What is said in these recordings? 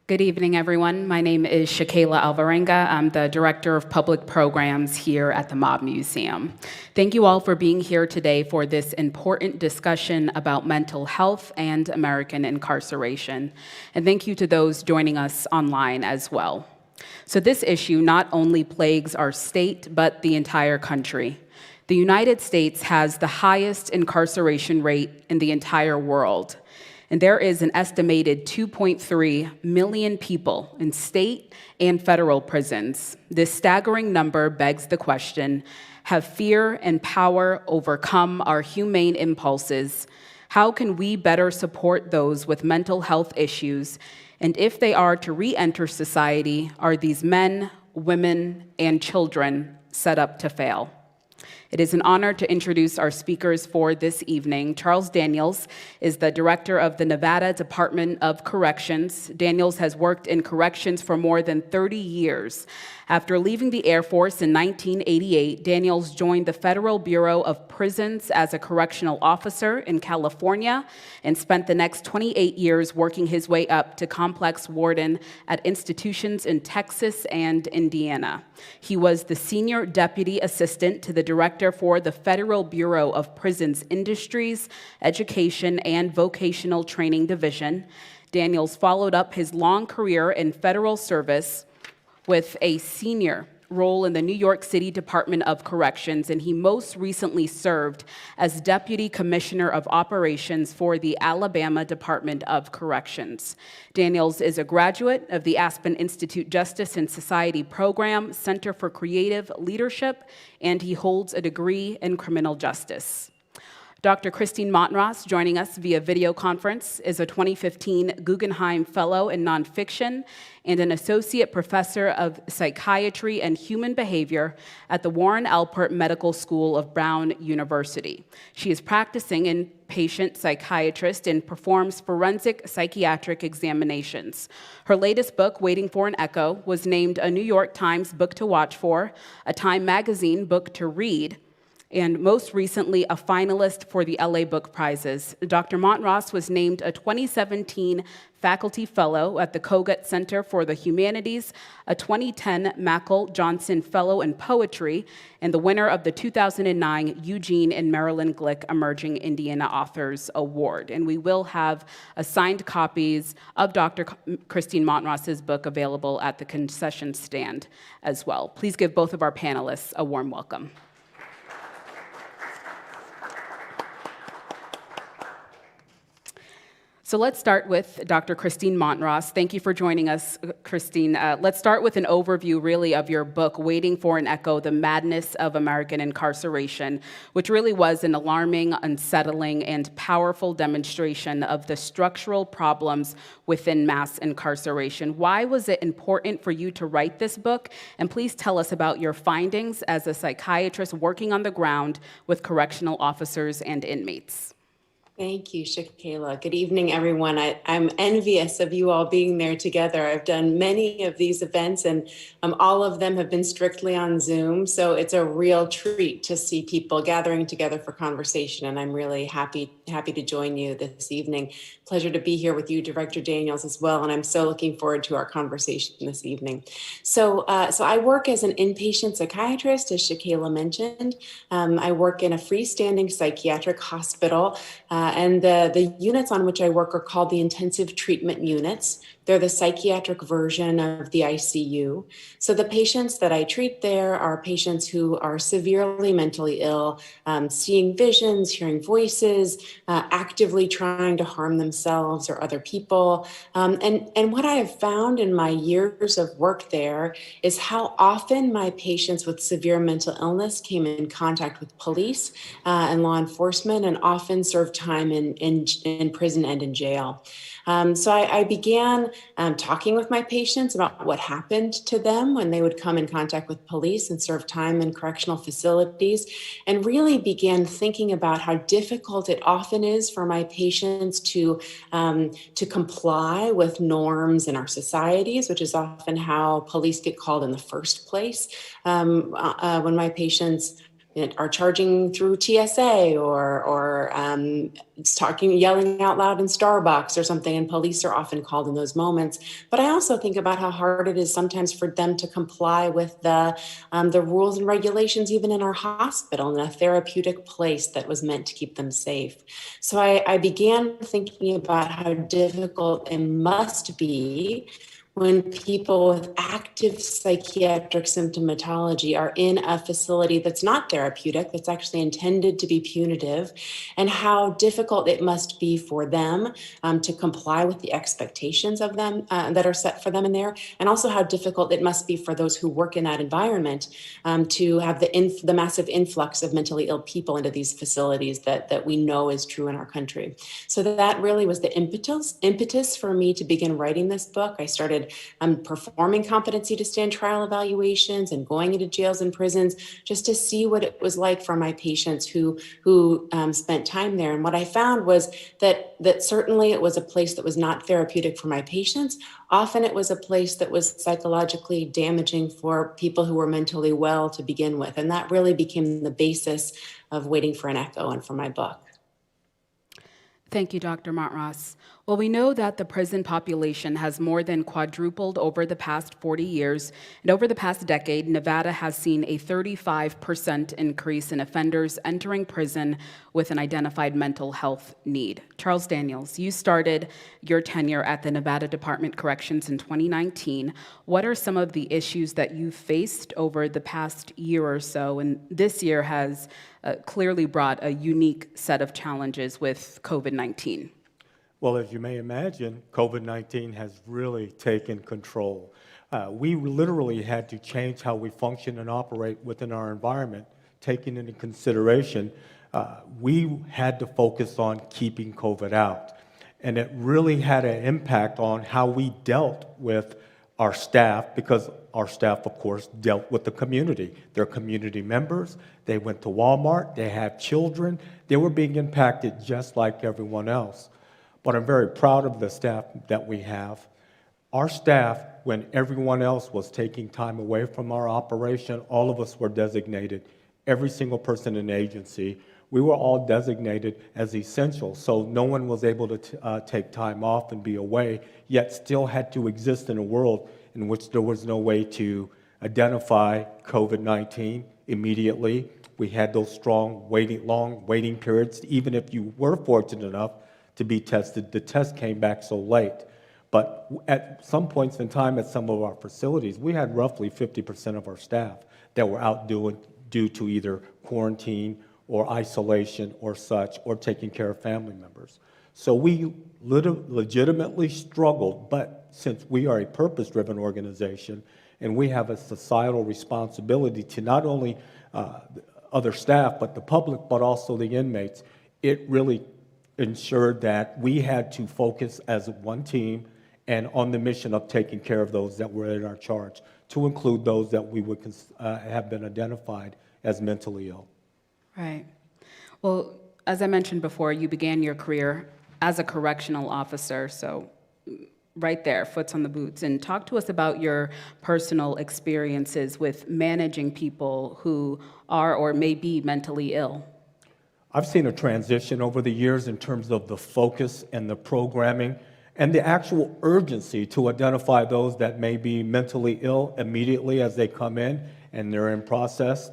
Good evening, everyone. My name is Shakayla Alvarenga. I'm the Director of Public Programs here at the Mob Museum. Thank you all for being here today for this important discussion about mental health and American incarceration. And thank you to those joining us online as well. So this issue not only plagues our state, but the entire country. The United States has the highest incarceration rate in the entire world. And there is an estimated 2.3 million people in state and federal prisons. This staggering number begs the question, have fear and power overcome our humane impulses? How can we better support those with mental health issues? And if they are to re-enter society, are these men, women, and children set up to fail? It is an honor to introduce our speakers for this evening. Charles Daniels is the director of the Nevada Department of Corrections. Daniels has worked in corrections for more than 30 years. After leaving the Air Force in 1988, Daniels joined the Federal Bureau of Prisons as a correctional officer in California and spent the next 28 years working his way up to complex warden at institutions in Texas and Indiana. He was the senior deputy assistant to the director for the Federal Bureau of Prisons Industries, Education, and Vocational Training Division. Daniels followed up his long career in federal service with a senior role in the New York City Department of Corrections, and he most recently served as Deputy Commissioner of Operations for the Alabama Department of Corrections. Daniels is a graduate of the Aspen Institute Justice and Society Program, Center for Creative Leadership, and he holds a degree in criminal justice. Dr. Christine Montross, joining us via video conference, is a 2015 Guggenheim Fellow in Nonfiction and an Associate Professor of Psychiatry and Human Behavior at the Warren Alpert Medical School of Brown University. She is practicing inpatient psychiatrist and performs forensic psychiatric examinations. Her latest book, Waiting for an Echo, was named a New York Times book to watch for, a Time magazine book to read, and most recently, a finalist for the LA Book Prizes. Dr. Montross was named a 2017 Faculty Fellow at the Kogut Center for the Humanities, a 2010 Mackle Johnson Fellow in Poetry, and the winner of the 2009 Eugene and Marilyn Glick Emerging Indiana Authors Award. And we will have signed copies of Dr. Christine Montross's book available at the concession stand as well. Please give both of our panelists a warm welcome. So let's start with Dr. Christine Montross. Thank you for joining us, Christine. Let's start with an overview, really, of your book, Waiting for an Echo, The Madness of American Incarceration, which really was an alarming, unsettling, and powerful demonstration of the structural problems within mass incarceration. Why was it important for you to write this book? And please tell us about your findings as a psychiatrist working on the ground with correctional officers and inmates. Thank you, Shakayla. Good evening, everyone. I'm envious of you all being there together. I've done many of these events, and all of them have been strictly on Zoom. So it's a real treat to see people gathering together for conversation, and I'm really happy to join you this evening. Pleasure to be here with you, Director Daniels, as well, and I'm so looking forward to our conversation this evening. So I work as an inpatient psychiatrist, as Shakayla mentioned. I work in a freestanding psychiatric hospital. And the units on which I work are called the intensive treatment units. They're the psychiatric version of the ICU. So the patients that I treat there are patients who are severely mentally ill, seeing visions, hearing voices, actively trying to harm themselves or other people. And what I have found in my years of work there is how often my patients with severe mental illness came in contact with police and law enforcement, and often served time in prison and in jail. So I began talking with my patients about what happened to them when they would come in contact with police and serve time in correctional facilities, and really began thinking about how difficult it often is for my patients to comply with norms in our societies, which is often how police get called in the first place. When my patients are charging through TSA or yelling out loud in Starbucks or something, and police are often called in those moments. But I also think about how hard it is sometimes for them to comply with the rules and regulations, even in our hospital, in a therapeutic place that was meant to keep them safe. So I began thinking about how difficult it must be when people with active psychiatric symptomatology are in a facility that's not therapeutic, that's actually intended to be punitive, and how difficult it must be for them to comply with the expectations of them that are set for them in there, and also how difficult it must be for those who work in that environment to have the massive influx of mentally ill people into these facilities that we know is true in our country. So that really was the impetus for me to begin writing this book. I started performing competency to stand trial evaluations and going into jails and prisons just to see what it was like for my patients who spent time there. And what I found was that certainly it was a place that was not therapeutic for my patients. Often it was a place that was psychologically damaging for people who were mentally well to begin with. And that really became the basis of Waiting for an Echo and for my book. Thank you, Dr. Montross. Well, we know that the prison population has more than quadrupled over the past 40 years, and over the past decade, Nevada has seen a 35% increase in offenders entering prison with an identified mental health need. Charles Daniels, you started your tenure at the Nevada Department of Corrections in 2019. What are some of the issues that you faced over the past year or so? And this year has clearly brought a unique set of challenges with COVID-19. Well, as you may imagine, COVID-19 has really taken control. We literally had to change how we function and operate within our environment, taking into consideration we had to focus on keeping COVID out. And it really had an impact on how we dealt with our staff, because our staff, of course, dealt with the community. They're community members. They went to Walmart. They have children. They were being impacted just like everyone else. But I'm very proud of the staff that we have. Our staff, when everyone else was taking time away from our operation, all of us were designated, every single person in the agency, we were all designated as essential. So no one was able to take time off and be away, yet still had to exist in a world in which there was no way to identify COVID-19 immediately. We had those long waiting periods. Even if you were fortunate enough to be tested, the test came back so late. But at some points in time at some of our facilities, we had roughly 50% of our staff that were out due to either quarantine or isolation or such, or taking care of family members. So we legitimately struggled, but since we are a purpose-driven organization and we have a societal responsibility to not only other staff, but the public, but also the inmates, it really ensured that we had to focus as one team and on the mission of taking care of those that were in our charge, to include those that we would have been identified as mentally ill. Right. Well, as I mentioned before, you began your career as a correctional officer, so right there, foot's on the boots. And talk to us about your personal experiences with managing people who are or may be mentally ill. I've seen a transition over the years in terms of the focus and the programming and the actual urgency to identify those that may be mentally ill immediately as they come in and they're in process.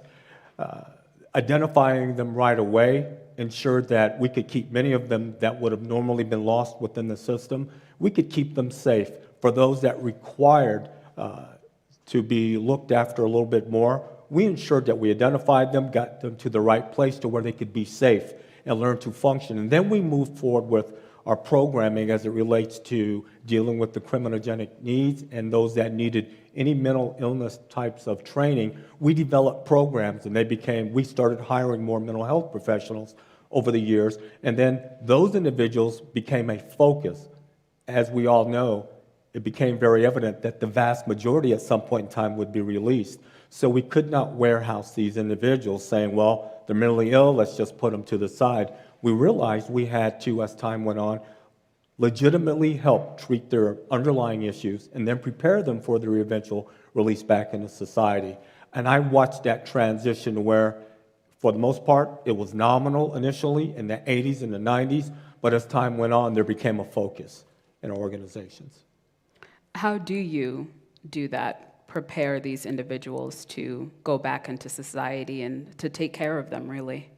Identifying them right away ensured that we could keep many of them that would have normally been lost within the system. We could keep them safe. For those that required to be looked after a little bit more, we ensured that we identified them, got them to the right place to where they could be safe and learn to function. And then we moved forward with our programming as it relates to dealing with the criminogenic needs and those that needed any mental illness types of training. We developed programs, and we started hiring more mental health professionals over the years, and then those individuals became a focus. As we all know, it became very evident that the vast majority at some point in time would be released. So we could not warehouse these individuals saying, well, they're mentally ill, let's just put them to the side. We realized we had to, as time went on, legitimately help treat their underlying issues and then prepare them for their eventual release back into society. And I watched that transition where For the most part, it was nominal initially in the 80s and the 90s, but as time went on, there became a focus in our organizations. How do you do that, prepare these individuals to go back into society and to take care of them, really?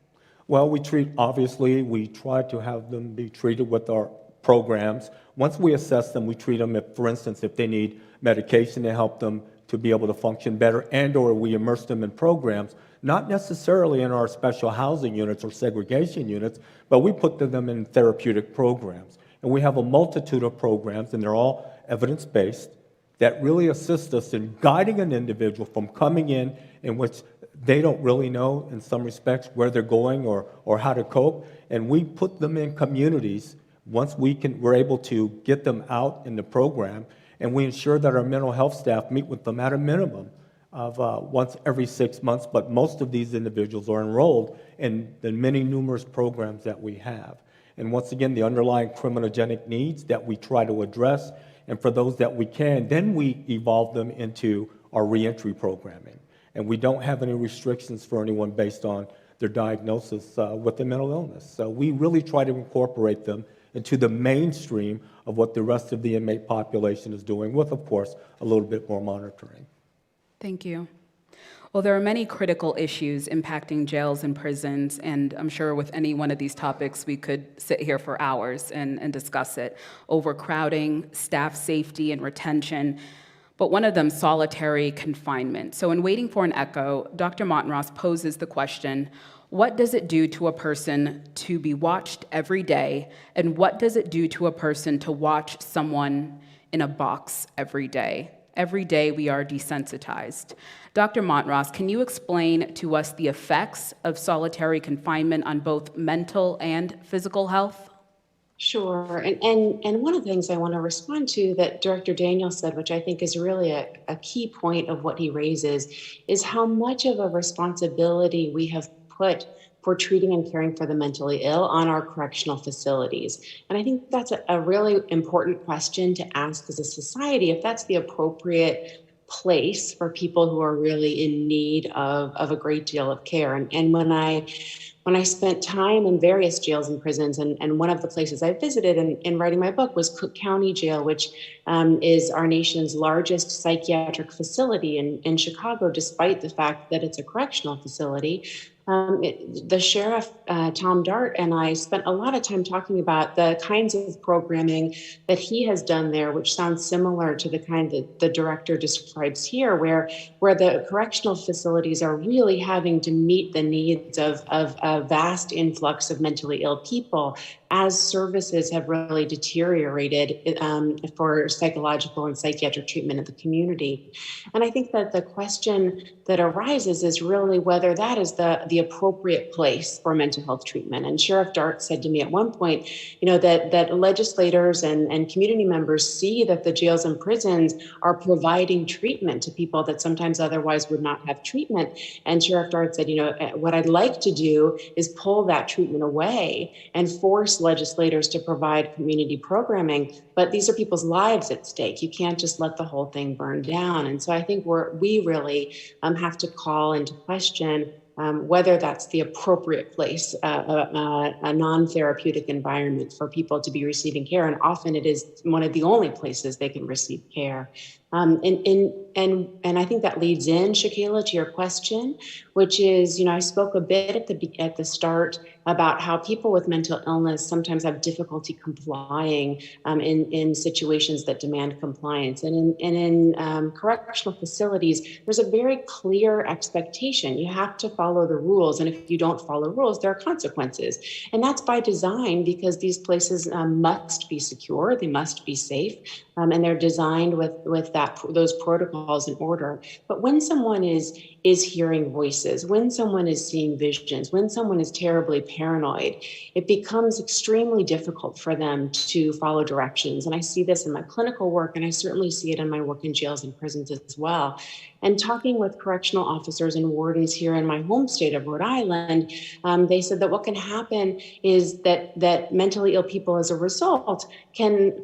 Well, we try to have them be treated with our programs. Once we assess them, we treat them, for instance, if they need medication to help them to be able to function better, and or we immerse them in programs, not necessarily in our special housing units or segregation units, but we put them in therapeutic programs. And we have a multitude of programs, and they're all evidence-based, that really assist us in guiding an individual from coming in which they don't really know, in some respects, where they're going or how to cope. And we put them in communities once we're able to get them out in the program, and we ensure that our mental health staff meet with them at a minimum of once every 6 months, but most of these individuals are enrolled in the many numerous programs that we have. And once again, the underlying criminogenic needs that we try to address, and for those that we can, then we evolve them into our reentry programming. And we don't have any restrictions for anyone based on their diagnosis with a mental illness. So we really try to incorporate them into the mainstream of what the rest of the inmate population is doing, with, of course, a little bit more monitoring. Thank you. Well, there are many critical issues impacting jails and prisons, and I'm sure with any one of these topics, we could sit here for hours and discuss it. Overcrowding, staff safety and retention, but one of them, solitary confinement. So in Waiting for an Echo, Dr. Montross poses the question, what does it do to a person to be watched every day, and what does it do to a person to watch someone in a box every day? Every day we are desensitized. Dr. Montross, can you explain to us the effects of solitary confinement on both mental and physical health? Sure. And one of the things I want to respond to that Director Daniel said, which I think is really a key point of what he raises, is how much of a responsibility we have put for treating and caring for the mentally ill on our correctional facilities. And I think that's a really important question to ask as a society, if that's the appropriate place for people who are really in need of a great deal of care. And when I spent time in various jails and prisons, and one of the places I visited in writing my book was Cook County Jail, which is our nation's largest psychiatric facility in Chicago, despite the fact that it's a correctional facility. The sheriff, Tom Dart, and I spent a lot of time talking about the kinds of programming that he has done there, which sounds similar to the kind that the director describes here, where the correctional facilities are really having to meet the needs of a vast influx of mentally ill people as services have really deteriorated for psychological and psychiatric treatment in the community. And I think that the question that arises is really whether that is the appropriate place for mental health treatment. And Sheriff Dart said to me at one point, that legislators and community members see that the jails and prisons are providing treatment to people that sometimes otherwise would not have treatment. And Sheriff Dart said, what I'd like to do is pull that treatment away and force legislators to provide community programming, but these are people's lives at stake. You can't just let the whole thing burn down. And so I think we really have to call into question whether that's the appropriate place, a non-therapeutic environment for people to be receiving care. And often it is one of the only places they can receive care. And I think that leads in, Shakayla, to your question, which is, I spoke a bit at the start about how people with mental illness sometimes have difficulty complying in situations that demand compliance. And in correctional facilities, there's a very clear expectation. You have to follow the rules. And if you don't follow rules, there are consequences. And that's by design, because these places must be secure, they must be safe, and they're designed with those protocols in order. But when someone is hearing voices, when someone is seeing visions, when someone is terribly paranoid, it becomes extremely difficult for them to follow directions. And I see this in my clinical work, and I certainly see it in my work in jails and prisons as well. And talking with correctional officers and wardens here in my home state of Rhode Island, they said that what can happen is that mentally ill people, as a result, can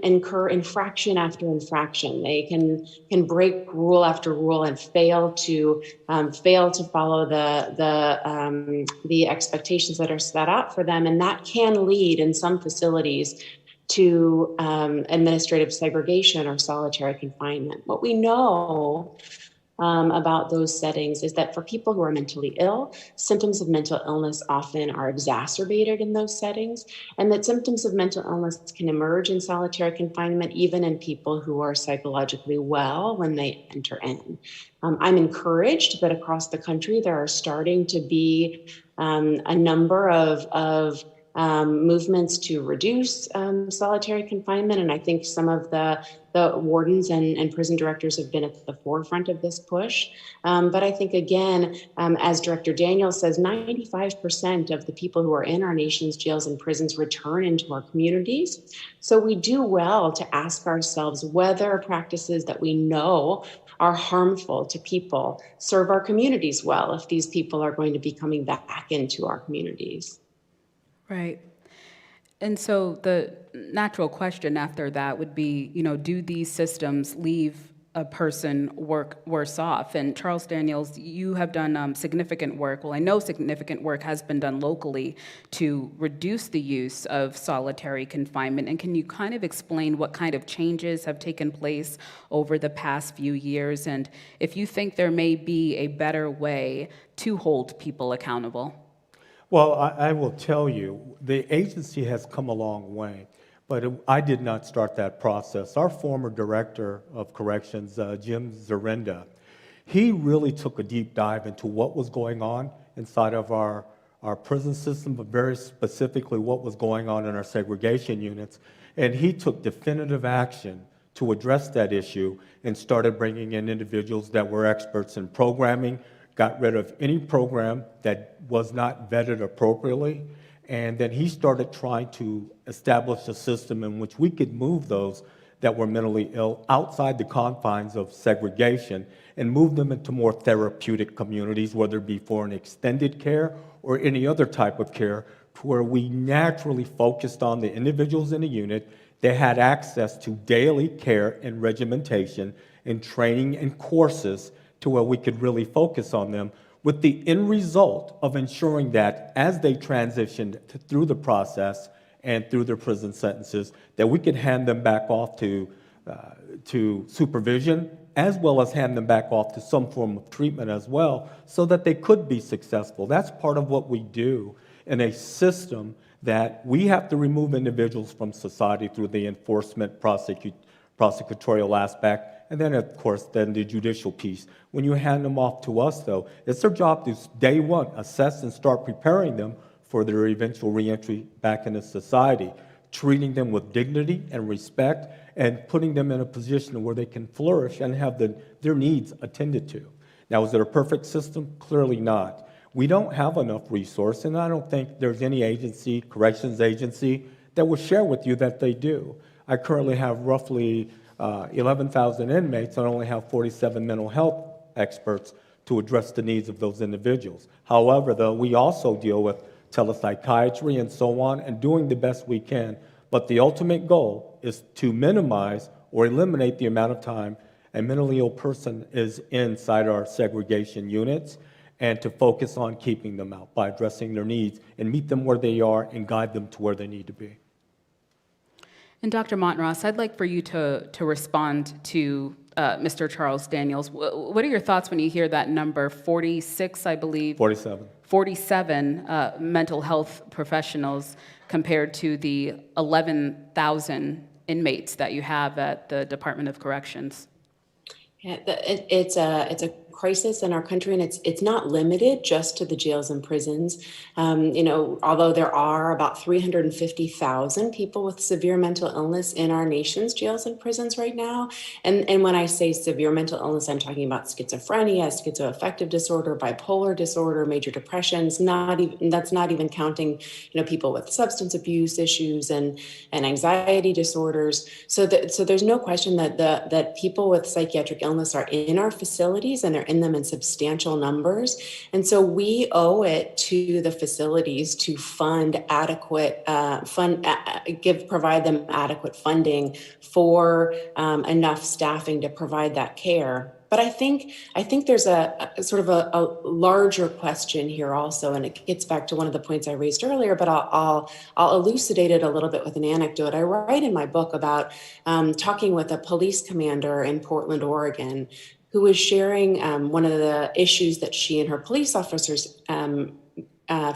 incur infraction after infraction. They can break rule after rule and fail to follow the expectations that are set out for them, and that can lead in some facilities to administrative segregation or solitary confinement. What we know about those settings is that for people who are mentally ill, symptoms of mental illness often are exacerbated in those settings, and that symptoms of mental illness can emerge in solitary confinement even in people who are psychologically well when they enter in. I'm encouraged that across the country there are starting to be a number of movements to reduce solitary confinement, and I think some of the wardens and prison directors have been at the forefront of this push. But I think, again, as Director Daniels says, 95% of the people who are in our nation's jails and prisons return into our communities. So we do well to ask ourselves whether practices that we know are harmful to people serve our communities well if these people are going to be coming back into our communities. Right. And so the natural question after that would be, do these systems leave a person worse off? And Charles Daniels, you have done significant work. Well, I know significant work has been done locally to reduce the use of solitary confinement. And can you kind of explain what kind of changes have taken place over the past few years? And if you think there may be a better way to hold people accountable? Well, I will tell you, the agency has come a long way, but I did not start that process. Our former director of corrections, Jim Zarenda, he really took a deep dive into what was going on inside of our prison system, but very specifically what was going on in our segregation units. And he took definitive action to address that issue and started bringing in individuals that were experts in programming, got rid of any program that was not vetted appropriately, and then he started trying to establish a system in which we could move those that were mentally ill outside the confines of segregation and move them into more therapeutic communities, whether it be for an extended care or any other type of care, to where we naturally focused on the individuals in the unit that had access to daily care and regimentation and training and courses to where we could really focus on them, with the end result of ensuring that as they transitioned through the process and through their prison sentences, that we could hand them back off to supervision, as well as hand them back off to some form of treatment as well, so that they could be successful. That's part of what we do in a system that we have to remove individuals from society through the enforcement prosecutorial aspect. And then, of course, then the judicial piece. When you hand them off to us, though, it's their job to, day one, assess and start preparing them for their eventual reentry back into society, treating them with dignity and respect, and putting them in a position where they can flourish and have their needs attended to. Now, is it a perfect system? Clearly not. We don't have enough resource, and I don't think there's any agency, corrections agency, that will share with you that they do. I currently have roughly 11,000 inmates and only have 47 mental health experts to address the needs of those individuals. However, though, we also deal with telepsychiatry and so on, and doing the best we can. But the ultimate goal is to minimize or eliminate the amount of time a mentally ill person is inside our segregation units, and to focus on keeping them out by addressing their needs and meet them where they are and guide them to where they need to be. And Dr. Montross, I'd like for you to respond to Mr. Charles Daniels. What are your thoughts when you hear that number, 46, I believe? 47. 47 mental health professionals compared to the 11,000 inmates that you have at the Department of Corrections? Yeah, it's a crisis in our country, and it's not limited just to the jails and prisons. Although there are about 350,000 people with severe mental illness in our nation's jails and prisons right now. And when I say severe mental illness, I'm talking about schizophrenia, schizoaffective disorder, bipolar disorder, major depression. That's not even counting, people with substance abuse issues and anxiety disorders. So there's no question that people with psychiatric illness are in our facilities, and they're they're in them in substantial numbers. And so we owe it to the facilities to provide them adequate funding for enough staffing to provide that care. But I think there's a sort of a larger question here also, and it gets back to one of the points I raised earlier, but I'll elucidate it a little bit with an anecdote. I write in my book about talking with a police commander in Portland, Oregon, who was sharing one of the issues that she and her police officers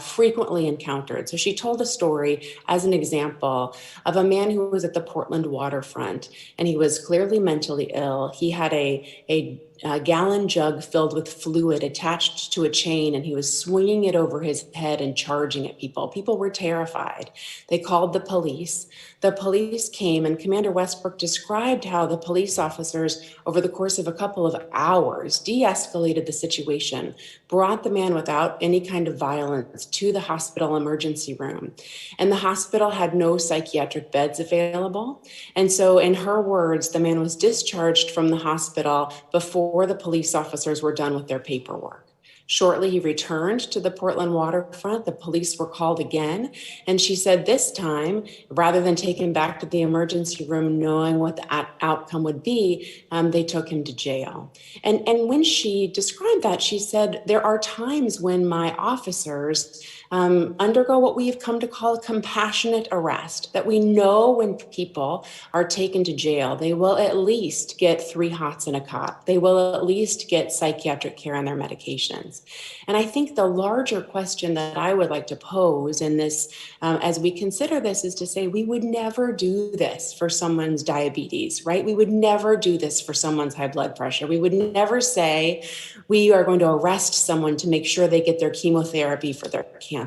frequently encountered. So she told a story as an example of a man who was at the Portland waterfront, and he was clearly mentally ill. He had a gallon jug filled with fluid attached to a chain, and he was swinging it over his head and charging at people. People were terrified. They called the police. The police came, and Commander Westbrook described how the police officers, over the course of a couple of hours, de-escalated the situation, brought the man without any kind of violence to the hospital emergency room. And the hospital had no psychiatric beds available. And so, in her words, the man was discharged from the hospital before the police officers were done with their paperwork. Shortly, he returned to the Portland waterfront. The police were called again. And she said this time, rather than take him back to the emergency room, knowing what the outcome would be, they took him to jail. And when she described that, she said, there are times when my officers undergo what we've come to call a compassionate arrest, that we know when people are taken to jail, they will at least get 3 hots and a cot. They will at least get psychiatric care on their medications. And I think the larger question that I would like to pose in this, as we consider this, is to say we would never do this for someone's diabetes, right? We would never do this for someone's high blood pressure. We would never say we are going to arrest someone to make sure they get their chemotherapy for their cancer.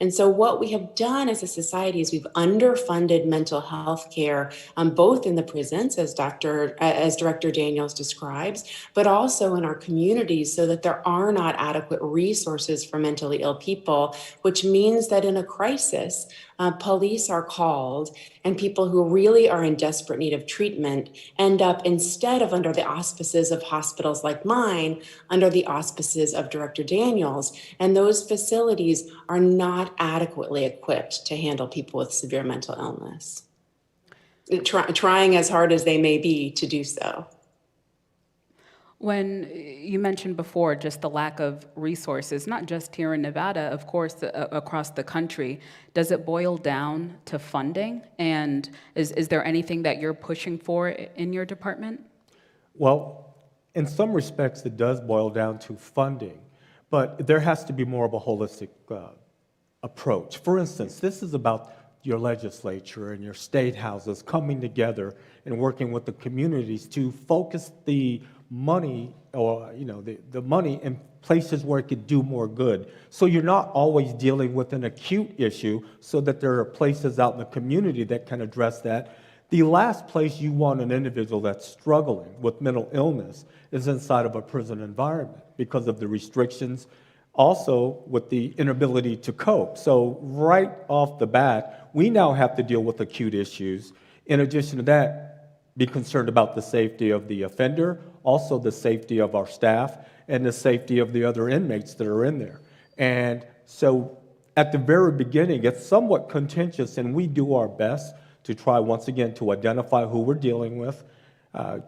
And so what we have done as a society is we've underfunded mental health care, both in the prisons, as Director Daniels describes, but also in our communities, so that there are not adequate resources for mentally ill people, which means that in a crisis, police are called, and people who really are in desperate need of treatment end up, instead of under the auspices of hospitals like mine, under the auspices of Director Daniels. And those facilities are not adequately equipped to handle people with severe mental illness, trying as hard as they may be to do so. When you mentioned before just the lack of resources, not just here in Nevada, of course, across the country, does it boil down to funding? And is there anything that you're pushing for in your department? Well, in some respects, it does boil down to funding, but there has to be more of a holistic approach. For instance, this is about your legislature and your state houses coming together and working with the communities to focus the money, or the money in places where it could do more good. So you're not always dealing with an acute issue, so that there are places out in the community that can address that. The last place you want an individual that's struggling with mental illness is inside of a prison environment, because of the restrictions, also with the inability to cope. So right off the bat, we now have to deal with acute issues. In addition to that, be concerned about the safety of the offender, also the safety of our staff, and the safety of the other inmates that are in there. And so at the very beginning, it's somewhat contentious, and we do our best to try, once again, to identify who we're dealing with,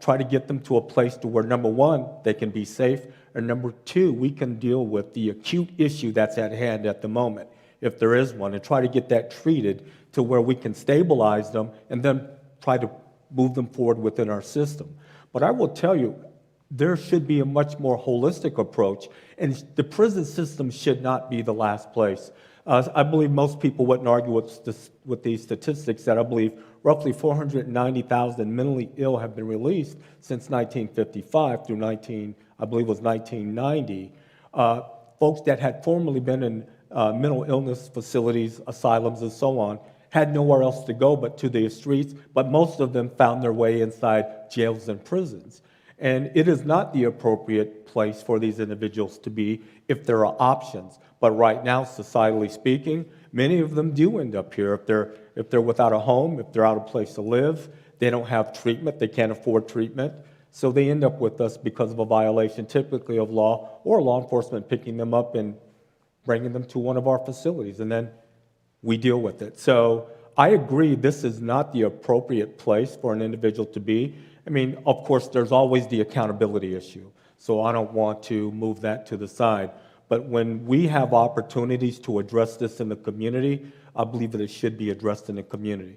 try to get them to a place to where, number one, they can be safe, and number two, we can deal with the acute issue that's at hand at the moment, if there is one, and try to get that treated to where we can stabilize them and then try to move them forward within our system. But I will tell you, there should be a much more holistic approach, and the prison system should not be the last place. I believe most people wouldn't argue with these statistics, that I believe roughly 490,000 mentally ill have been released since 1955 through 1990. Folks that had formerly been in mental illness facilities, asylums, and so on, had nowhere else to go but to the streets, but most of them found their way inside jails and prisons. And it is not the appropriate place for these individuals to be if there are options. But right now, societally speaking, many of them do end up here. If they're without a home, if they're out of a place to live, they don't have treatment, they can't afford treatment. So they end up with us because of a violation, typically of law, or law enforcement picking them up and bringing them to one of our facilities, and then we deal with it. So I agree this is not the appropriate place for an individual to be. I mean, of course, there's always the accountability issue, so I don't want to move that to the side. But when we have opportunities to address this in the community, I believe that it should be addressed in the community.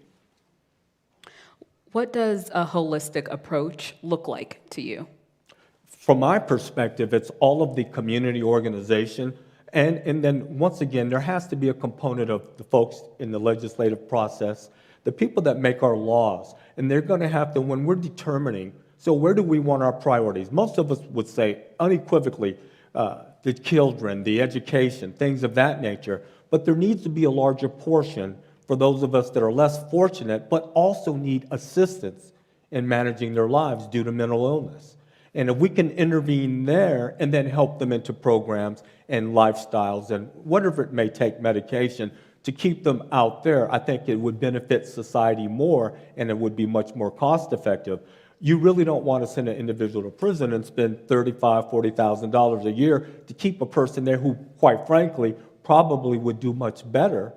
What does a holistic approach look like to you? From my perspective, it's all of the community organization. And then, once again, there has to be a component of the folks in the legislative process, the people that make our laws. And they're going to have to, when we're determining, so where do we want our priorities? Most of us would say unequivocally, the children, the education, things of that nature. But there needs to be a larger portion for those of us that are less fortunate, but also need assistance in managing their lives due to mental illness. And if we can intervene there and then help them into programs and lifestyles and whatever it may take, medication, to keep them out there, I think it would benefit society more and it would be much more cost effective. You really don't want to send an individual to prison and spend $35,000, $40,000 a year to keep a person there who, quite frankly, probably would do much better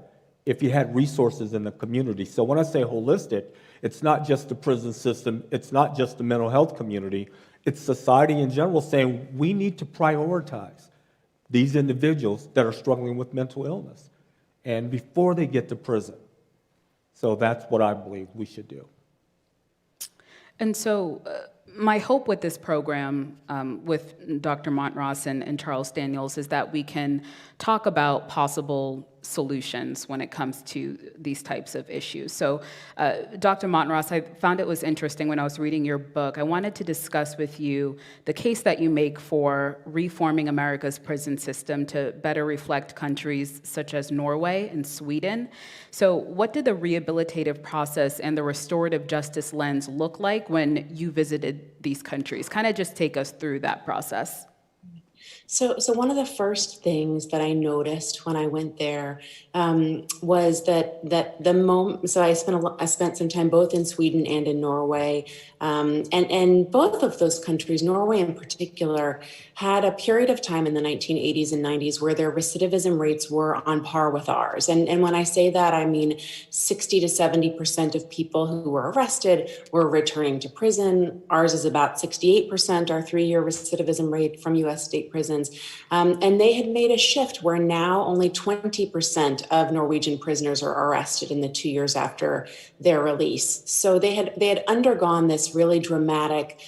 if you had resources in the community. So when I say holistic, it's not just the prison system, it's not just the mental health community, it's society in general saying we need to prioritize these individuals that are struggling with mental illness and before they get to prison. So that's what I believe we should do. And so my hope with this program with Dr. Montross and Charles Daniels is that we can talk about possible solutions when it comes to these types of issues. So, Dr. Montross, I found it was interesting when I was reading your book. I wanted to discuss with you the case that you make for reforming America's prison system to better reflect countries such as Norway and Sweden. So, what did the rehabilitative process and the restorative justice lens look like when you visited these countries? Kind of just take us through that process. So one of the first things that I noticed when I went there was that the moment. So I spent some time both in Sweden and in Norway, and both of those countries, Norway in particular, had a period of time in the 1980s and 90s where their recidivism rates were on par with ours. And when I say that, I mean 60 to 70% of people who were arrested were returning to prison. Ours is about 68%, our 3-year recidivism rate from U.S. state prisons. And they had made a shift where now only 20% of Norwegian prisoners are arrested in the 2 years after their release. So they had undergone this really dramatic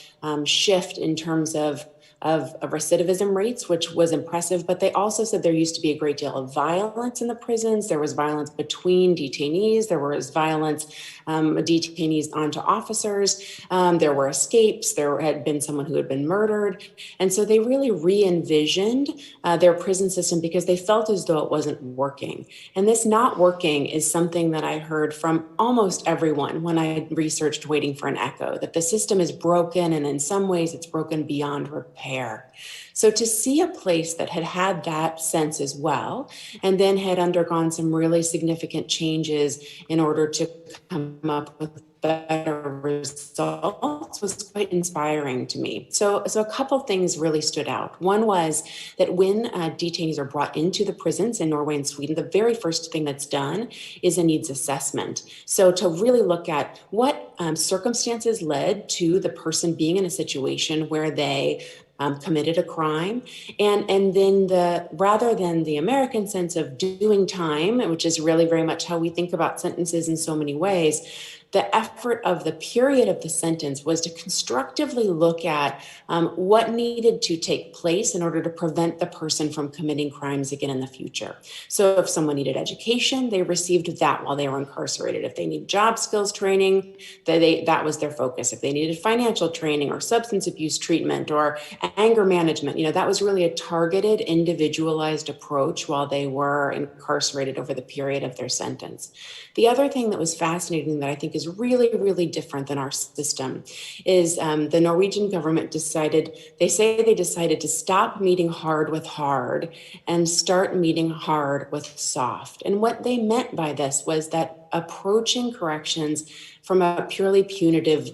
shift in terms of recidivism rates, which was impressive. But they also said there used to be a great deal of violence in the prisons. There was violence between detainees. There was violence, detainees onto officers. There were escapes. There had been someone who had been murdered. And so they really re-envisioned their prison system because they felt as though it wasn't working. And this not working is something that I heard from almost everyone when I researched Waiting for an Echo, that the system is broken, and in some ways it's broken beyond repair. So to see a place that had had that sense as well, and then had undergone some really significant changes in order to come up with better results was quite inspiring to me. So a couple things really stood out. One was that when detainees are brought into the prisons in Norway and Sweden, the very first thing that's done is a needs assessment. So to really look at what circumstances led to the person being in a situation where they committed a crime, and then rather than the American sense of doing time, which is really very much how we think about sentences in so many ways, the effort of the period of the sentence was to constructively look at what needed to take place in order to prevent the person from committing crimes again in the future. So if someone needed education, they received that while they were incarcerated. If they need job skills training, that was their focus. If they needed financial training or substance abuse treatment or anger management, that was really a targeted, individualized approach while they were incarcerated over the period of their sentence. The other thing that was fascinating that I think is really, really different than our system is the Norwegian government decided to stop meeting hard with hard and start meeting hard with soft. And what they meant by this was that approaching corrections from a purely punitive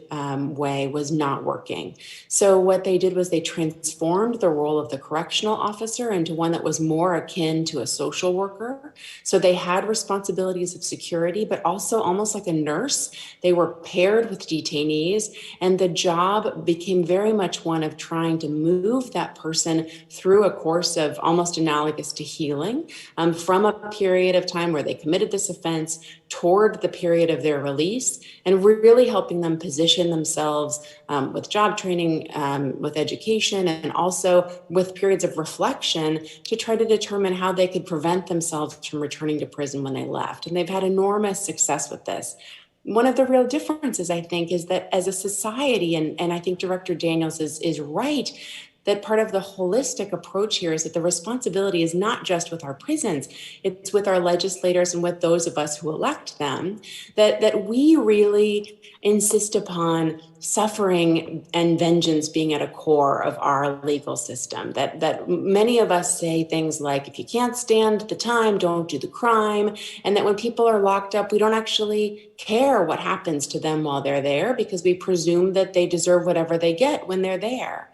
way was not working. So what they did was they transformed the role of the correctional officer into one that was more akin to a social worker. So they had responsibilities of security, but also almost like a nurse. They were paired with detainees, and the job became very much one of trying to move that person through a course of almost analogous to healing, from a period of time where they committed this offense toward the period of their release, and really helping them position themselves with job training, with education, and also with periods of reflection to try to determine how they could prevent themselves from returning to prison when they left. And they've had enormous success with this. One of the real differences, I think, is that as a society, and I think Director Daniels is right, that part of the holistic approach here is that the responsibility is not just with our prisons, it's with our legislators and with those of us who elect them, that we really insist upon suffering and vengeance being at a core of our legal system. That many of us say things like, if you can't stand the time, don't do the crime. And that when people are locked up, we don't actually care what happens to them while they're there because we presume that they deserve whatever they get when they're there.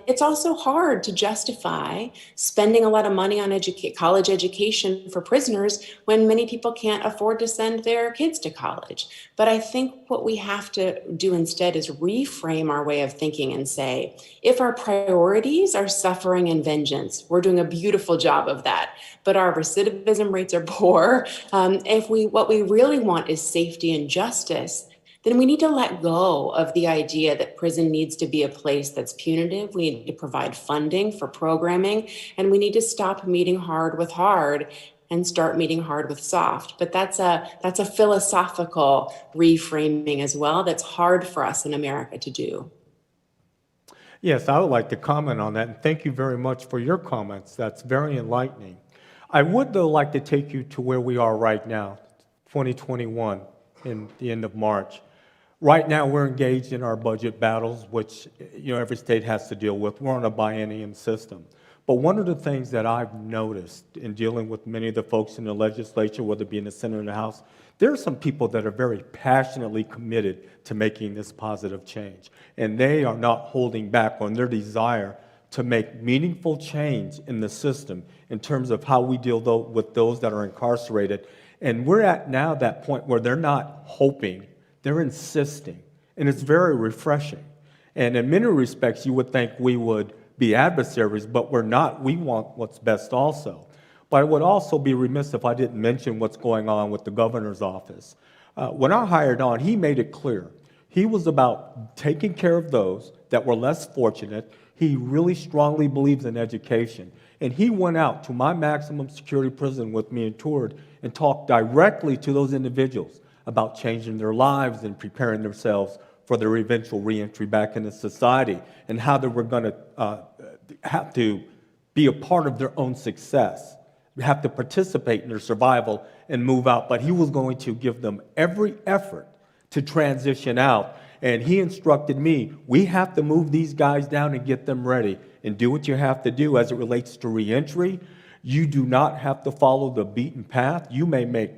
It's also hard to justify spending a lot of money on college education for prisoners when many people can't afford to send their kids to college. But I think what we have to do instead is reframe our way of thinking and say, if our priorities are suffering and vengeance, we're doing a beautiful job of that, but our recidivism rates are poor. What we really want is safety and justice, then we need to let go of the idea that prison needs to be a place that's punitive. We need to provide funding for programming, and we need to stop meeting hard with hard and start meeting hard with soft. But that's a philosophical reframing as well that's hard for us in America to do. Yes, I would like to comment on that, and thank you very much for your comments. That's very enlightening. I would, though, like to take you to where we are right now, 2021, in the end of March. Right now, we're engaged in our budget battles, which every state has to deal with. We're on a biennium system. But one of the things that I've noticed in dealing with many of the folks in the legislature, whether it be in the Senate or the House, there are some people that are very passionately committed to making this positive change. And they are not holding back on their desire to make meaningful change in the system in terms of how we deal with those that are incarcerated. And we're at now that point where they're not hoping, they're insisting, and it's very refreshing. And in many respects, you would think we would be adversaries, but we're not. We want what's best also. But I would also be remiss if I didn't mention what's going on with the governor's office. When I hired on, he made it clear. He was about taking care of those that were less fortunate. He really strongly believes in education. And he went out to my maximum security prison with me and toured and talked directly to those individuals about changing their lives and preparing themselves for their eventual reentry back into society, and how they were going to have to be a part of their own success, have to participate in their survival and move out. But he was going to give them every effort to transition out. And he instructed me, we have to move these guys down and get them ready and do what you have to do as it relates to reentry. You do not have to follow the beaten path. You may make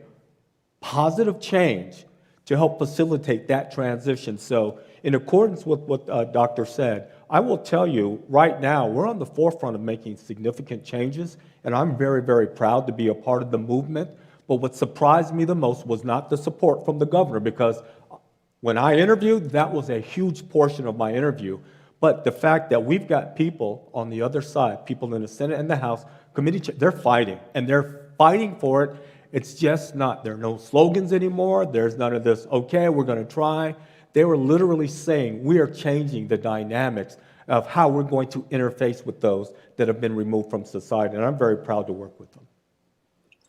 positive change to help facilitate that transition. So in accordance with what Doctor said, I will tell you right now, we're on the forefront of making significant changes, and I'm very, very proud to be a part of the movement. But what surprised me the most was not the support from the governor, because when I interviewed, that was a huge portion of my interview. But the fact that we've got people on the other side, people in the Senate and the House, they're fighting, and they're fighting for it. It's just not, there are no slogans anymore. There's none of this, okay, we're going to try. They were literally saying, we are changing the dynamics of how we're going to interface with those that have been removed from society. And I'm very proud to work with them.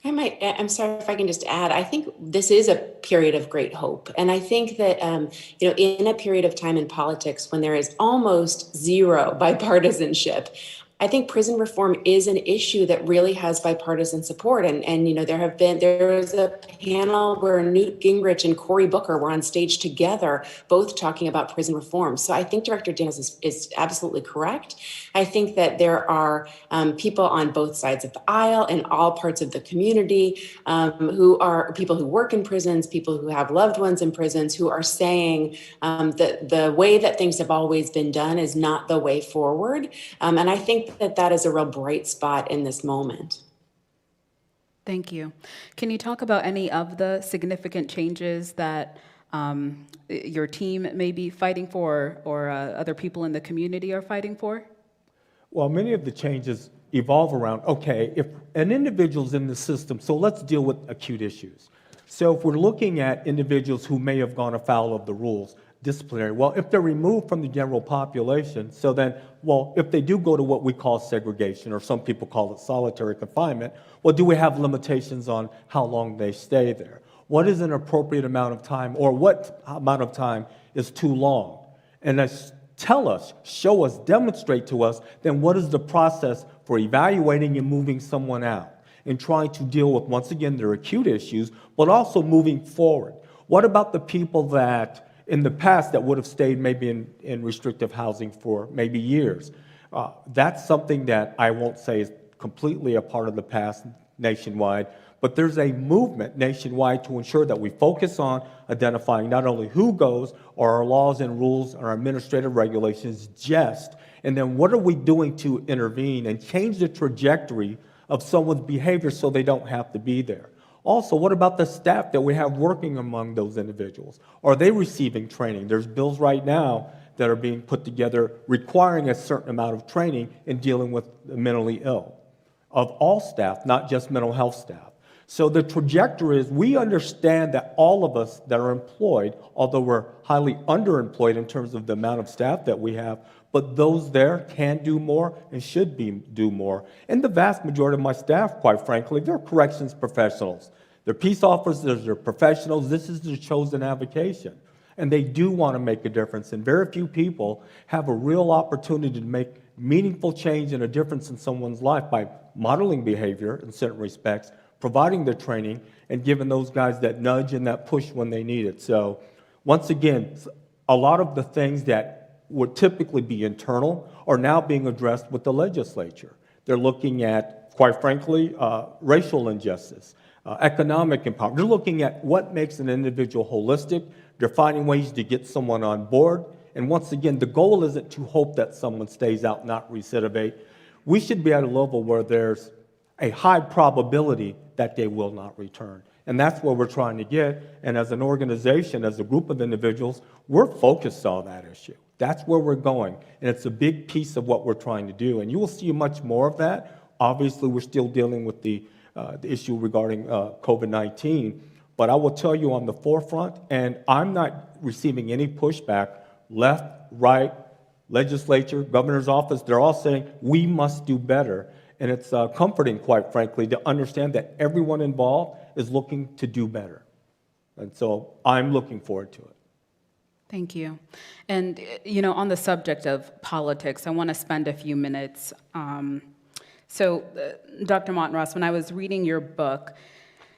I'm sorry if I can just add, I think this is a period of great hope. And I think that, in a period of time in politics when there is almost zero bipartisanship, I think prison reform is an issue that really has bipartisan support. And there was a panel where Newt Gingrich and Cory Booker were on stage together, both talking about prison reform. So I think Director Daniels is absolutely correct. I think that there are people on both sides of the aisle in all parts of the community who are people who work in prisons, people who have loved ones in prisons, who are saying that the way that things have always been done is not the way forward. And I think that is a real bright spot in this moment. Thank you. Can you talk about any of the significant changes that your team may be fighting for, or other people in the community are fighting for? Well, many of the changes evolve around, okay, if an individual's in the system, so let's deal with acute issues. So if we're looking at individuals who may have gone afoul of the rules, disciplinary, well, if they're removed from the general population, so then, well, if they do go to what we call segregation, or some people call it solitary confinement, well, do we have limitations on how long they stay there? What is an appropriate amount of time, or what amount of time is too long? And tell us, show us, demonstrate to us, then what is the process for evaluating and moving someone out and trying to deal with, once again, their acute issues, but also moving forward? What about the people that in the past that would have stayed maybe in restrictive housing for maybe years? That's something that I won't say is completely a part of the past nationwide, but there's a movement nationwide to ensure that we focus on identifying not only who goes, or our laws and rules, our administrative regulations just, and then what are we doing to intervene and change the trajectory of someone's behavior so they don't have to be there? Also, what about the staff that we have working among those individuals? Are they receiving training? There's bills right now that are being put together requiring a certain amount of training in dealing with the mentally ill of all staff, not just mental health staff. So the trajectory is, we understand that all of us that are employed, although we're highly underemployed in terms of the amount of staff that we have, but those there can do more and should do more. And the vast majority of my staff, quite frankly, they're corrections professionals. They're peace officers, they're professionals. This is their chosen avocation. And they do want to make a difference. And very few people have a real opportunity to make meaningful change and a difference in someone's life by modeling behavior in certain respects, providing the training, and giving those guys that nudge and that push when they need it. So once again, a lot of the things that would typically be internal are now being addressed with the legislature. They're looking at, quite frankly, racial injustice, economic empowerment. They're looking at what makes an individual holistic. They're finding ways to get someone on board. And once again, the goal isn't to hope that someone stays out, not recidivate. We should be at a level where there's a high probability that they will not return. And that's where we're trying to get. And as an organization, as a group of individuals, we're focused on that issue. That's where we're going. And it's a big piece of what we're trying to do. And you will see much more of that. Obviously, we're still dealing with the issue regarding COVID-19. But I will tell you on the forefront, and I'm not receiving any pushback, left, right, legislature, governor's office, they're all saying we must do better. And it's comforting, quite frankly, to understand that everyone involved is looking to do better. And so I'm looking forward to it. Thank you. And, on the subject of politics, I want to spend a few minutes. Dr. Montross, when I was reading your book,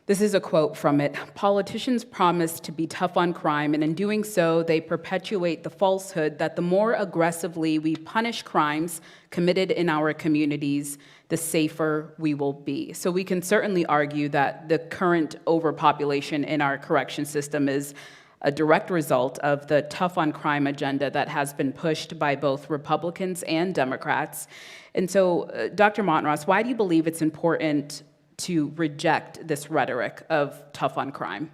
this is a quote from it: "Politicians promise to be tough on crime, and in doing so, they perpetuate the falsehood that the more aggressively we punish crimes committed in our communities, the safer we will be." So we can certainly argue that the current overpopulation in our correction system is a direct result of the tough on crime agenda that has been pushed by both Republicans and Democrats. And so, Dr. Montross, why do you believe it's important to reject this rhetoric of tough on crime?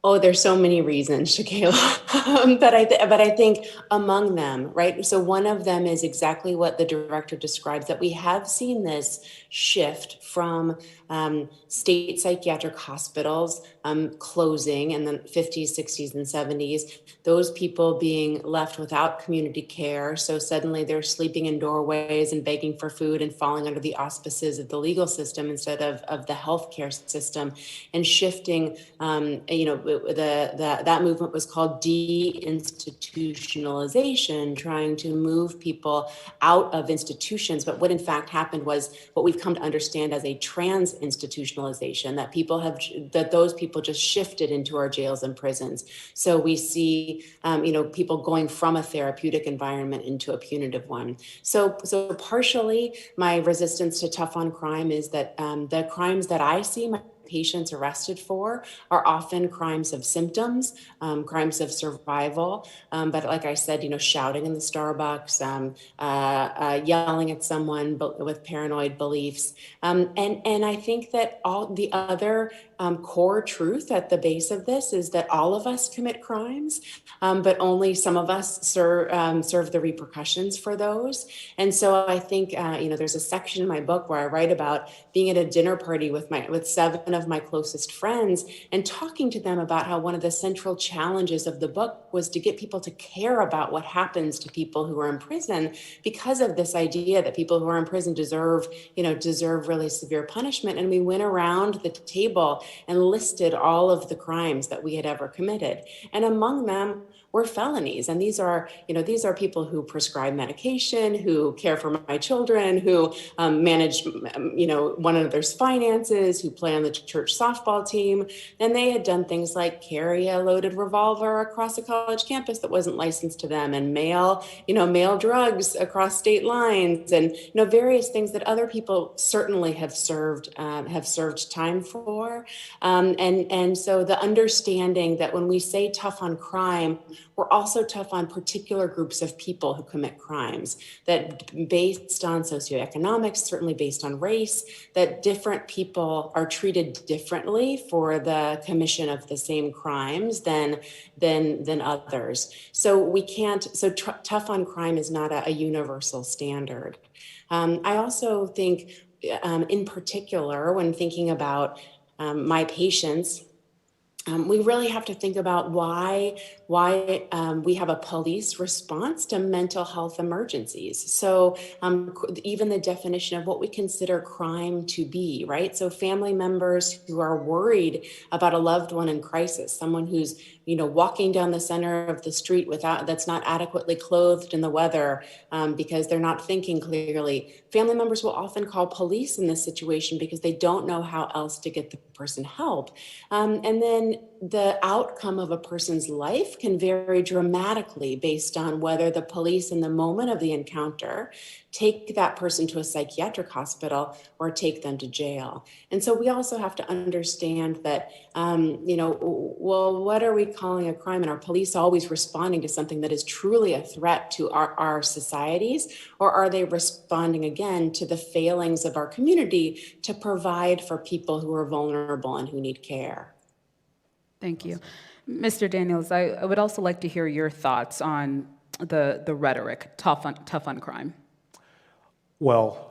Oh, there's so many reasons, Shakayla, but I think among them, right? So one of them is exactly what the director describes, that we have seen this shift from state psychiatric hospitals closing in the 50s, 60s, and 70s, those people being left without community care. So suddenly they're sleeping in doorways and begging for food and falling under the auspices of the legal system instead of the healthcare system, and shifting, that movement was called deinstitutionalization, trying to move people out of institutions. But what in fact happened was what we've come to understand as a trans institutionalization, that those people just shifted into our jails and prisons. So we see, people going from a therapeutic environment into a punitive one. So partially my resistance to tough on crime is that the crimes that I see my patients arrested for are often crimes of symptoms, crimes of survival. But like I said, shouting in the Starbucks, yelling at someone with paranoid beliefs. And I think that all the other core truth at the base of this is that all of us commit crimes, but only some of us serve the repercussions for those. And so I think, there's a section in my book where I write about being at a dinner party with 7 of my closest friends and talking to them about how one of the central challenges of the book was to get people to care about what happens to people who are in prison, because of this idea that people who are in prison deserve really severe punishment. And we went around the table and listed all of the crimes that we had ever committed. And among them were felonies. And these are people who prescribe medication, who care for my children, who manage, one another's finances, who play on the church softball team. And they had done things like carry a loaded revolver across a college campus that wasn't licensed to them, and mail drugs across state lines, and various things that other people certainly have served time for. And so the understanding that when we say tough on crime, we're also tough on particular groups of people who commit crimes, that based on socioeconomics, certainly based on race, that different people are treated differently for the commission of the same crimes than others. So tough on crime is not a universal standard. I also think, in particular, when thinking about my patients, we really have to think about why we have a police response to mental health emergencies. So even the definition of what we consider crime to be, right? So family members who are worried about a loved one in crisis, someone who's walking down the center of the street that's not adequately clothed in the weather because they're not thinking clearly. Family members will often call police in this situation because they don't know how else to get the person help. And then the outcome of a person's life can vary dramatically based on whether the police in the moment of the encounter take that person to a psychiatric hospital or take them to jail. And so we also have to understand that, what are we calling a crime? And are police always responding to something that is truly a threat to our societies? Or are they responding again to the failings of our community to provide for people who are vulnerable and who need care? Thank you. Mr. Daniels, I would also like to hear your thoughts on the rhetoric, tough on crime. Well,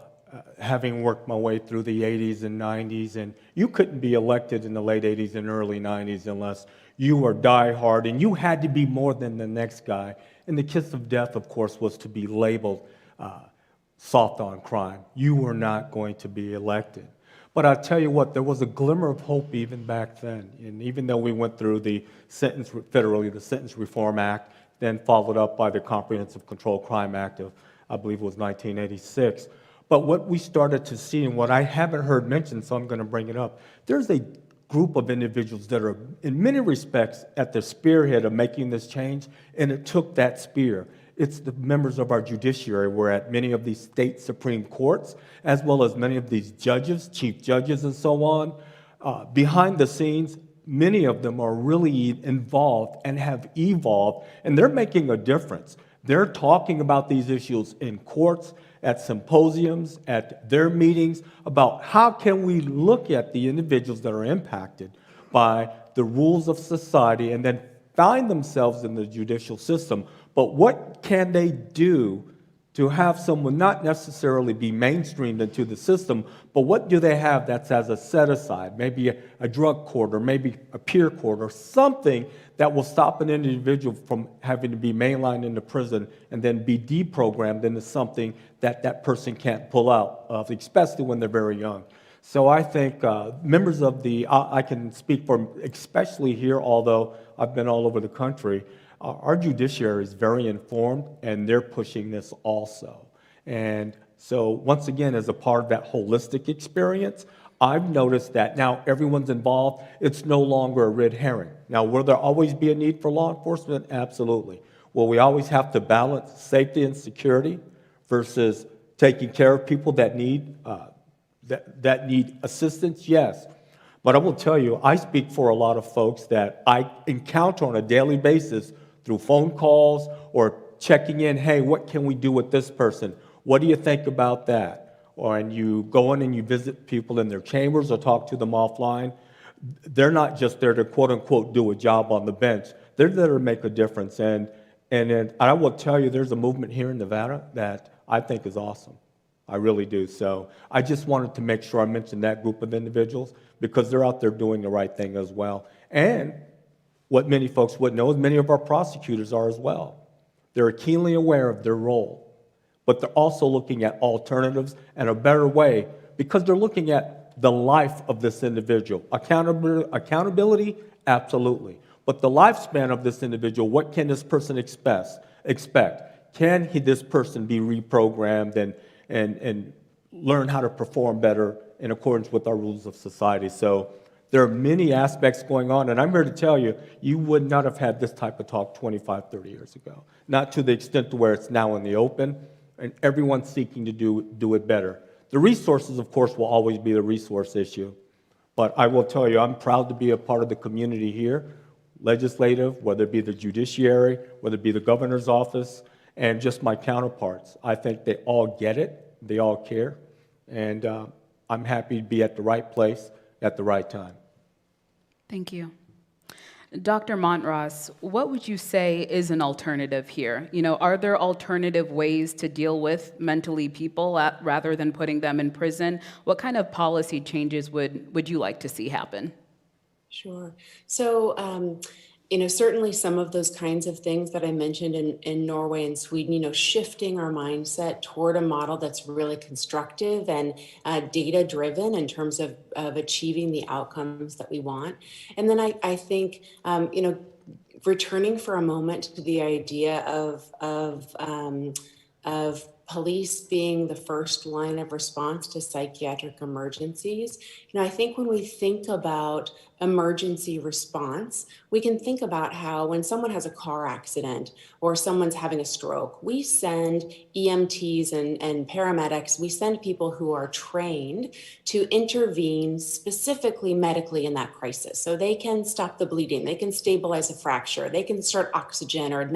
having worked my way through the 80s and 90s, and you couldn't be elected in the late 80s and early 90s unless you were diehard, and you had to be more than the next guy. And the kiss of death, of course, was to be labeled soft on crime. You were not going to be elected. But I'll tell you what, there was a glimmer of hope even back then. And even though we went through the Sentence Reform Act, then followed up by the Comprehensive Controlled Crime Act of, I believe it was 1986. But what we started to see, and what I haven't heard mentioned, so I'm going to bring it up, there's a group of individuals that are, in many respects, at the spearhead of making this change, and it took that spear. It's the members of our judiciary. We're at many of these state Supreme Courts, as well as many of these judges, chief judges, and so on. Behind the scenes, many of them are really involved and have evolved, and they're making a difference. They're talking about these issues in courts, at symposiums, at their meetings, about how can we look at the individuals that are impacted by the rules of society and then find themselves in the judicial system. But what can they do to have someone not necessarily be mainstreamed into the system, but what do they have that's as a set-aside, maybe a drug court or maybe a peer court or something that will stop an individual from having to be mainlined into prison and then be deprogrammed into something that that person can't pull out of, especially when they're very young. So I think members of I can speak for especially here, although I've been all over the country, our judiciary is very informed, and they're pushing this also. And so once again, as a part of that holistic experience, I've noticed that now everyone's involved. It's no longer a red herring. Now, will there always be a need for law enforcement? Absolutely. Will we always have to balance safety and security versus taking care of people that need that need assistance? Yes. But I will tell you, I speak for a lot of folks that I encounter on a daily basis through phone calls or checking in, hey, what can we do with this person? What do you think about that? And you go in and you visit people in their chambers or talk to them offline. They're not just there to quote unquote do a job on the bench. They're there to make a difference. And I will tell you, there's a movement here in Nevada that I think is awesome. I really do. So I just wanted to make sure I mentioned that group of individuals because they're out there doing the right thing as well. And what many folks wouldn't know is many of our prosecutors are as well. They're keenly aware of their role, but they're also looking at alternatives and a better way because they're looking at the life of this individual. Accountability, absolutely. But the lifespan of this individual, what can this person expect? Can this person be reprogrammed and learn how to perform better in accordance with our rules of society? So there are many aspects going on, and I'm here to tell you, you would not have had this type of talk 25, 30 years ago. Not to the extent to where it's now in the open, and everyone's seeking to do it better. The resources, of course, will always be the resource issue, but I will tell you, I'm proud to be a part of the community here, legislative, whether it be the judiciary, whether it be the governor's office, and just my counterparts. I think they all get it, they all care, and I'm happy to be at the right place at the right time. Thank you. Dr. Montross, what would you say is an alternative here? You know, are there alternative ways to deal with mentally people rather than putting them in prison? What kind of policy changes would you like to see happen? Sure. So, certainly some of those kinds of things that I mentioned in Norway and Sweden, shifting our mindset toward a model that's really constructive and data driven in terms of achieving the outcomes that we want. And then I think, returning for a moment to the idea of police being the first line of response to psychiatric emergencies. I think when we think about emergency response, we can think about how when someone has a car accident or someone's having a stroke, we send EMTs and paramedics, we send people who are trained to intervene specifically medically in that crisis. So they can stop the bleeding, they can stabilize a fracture, they can start oxygen or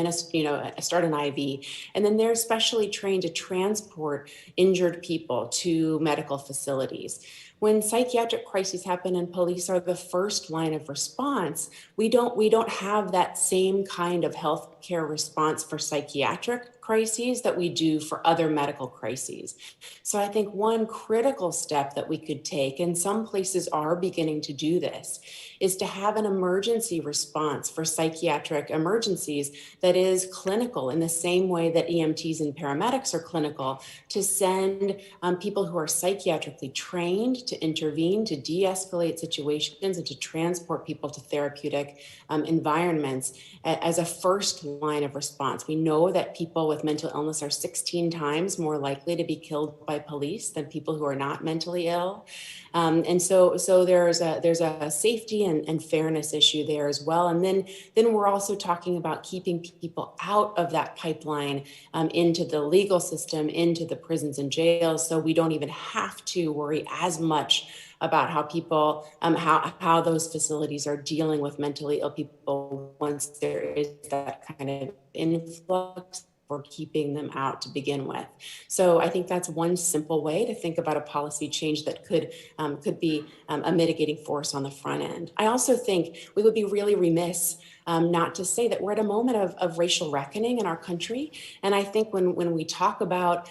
start an IV. And then they're specially trained to transport injured people to medical facilities. When psychiatric crises happen and police are the first line of response, we don't have that same kind of healthcare response for psychiatric crises that we do for other medical crises. So I think one critical step that we could take, and some places are beginning to do this, is to have an emergency response for psychiatric emergencies that is clinical in the same way that EMTs and paramedics are clinical, to send people who are psychiatrically trained to intervene, to de-escalate situations, and to transport people to therapeutic environments as a first line of response. We know that people with mental illness are 16 times more likely to be killed by police than people who are not mentally ill. And so there's a safety and fairness issue there as well. And then we're also talking about keeping people out of that pipeline into the legal system, into the prisons and jails, so we don't even have to worry as much about how people, how those facilities are dealing with mentally ill people once there is that kind of influx for keeping them out to begin with. So I think that's one simple way to think about a policy change that could be a mitigating force on the front end. I also think we would be really remiss not to say that we're at a moment of racial reckoning in our country. And I think when we talk about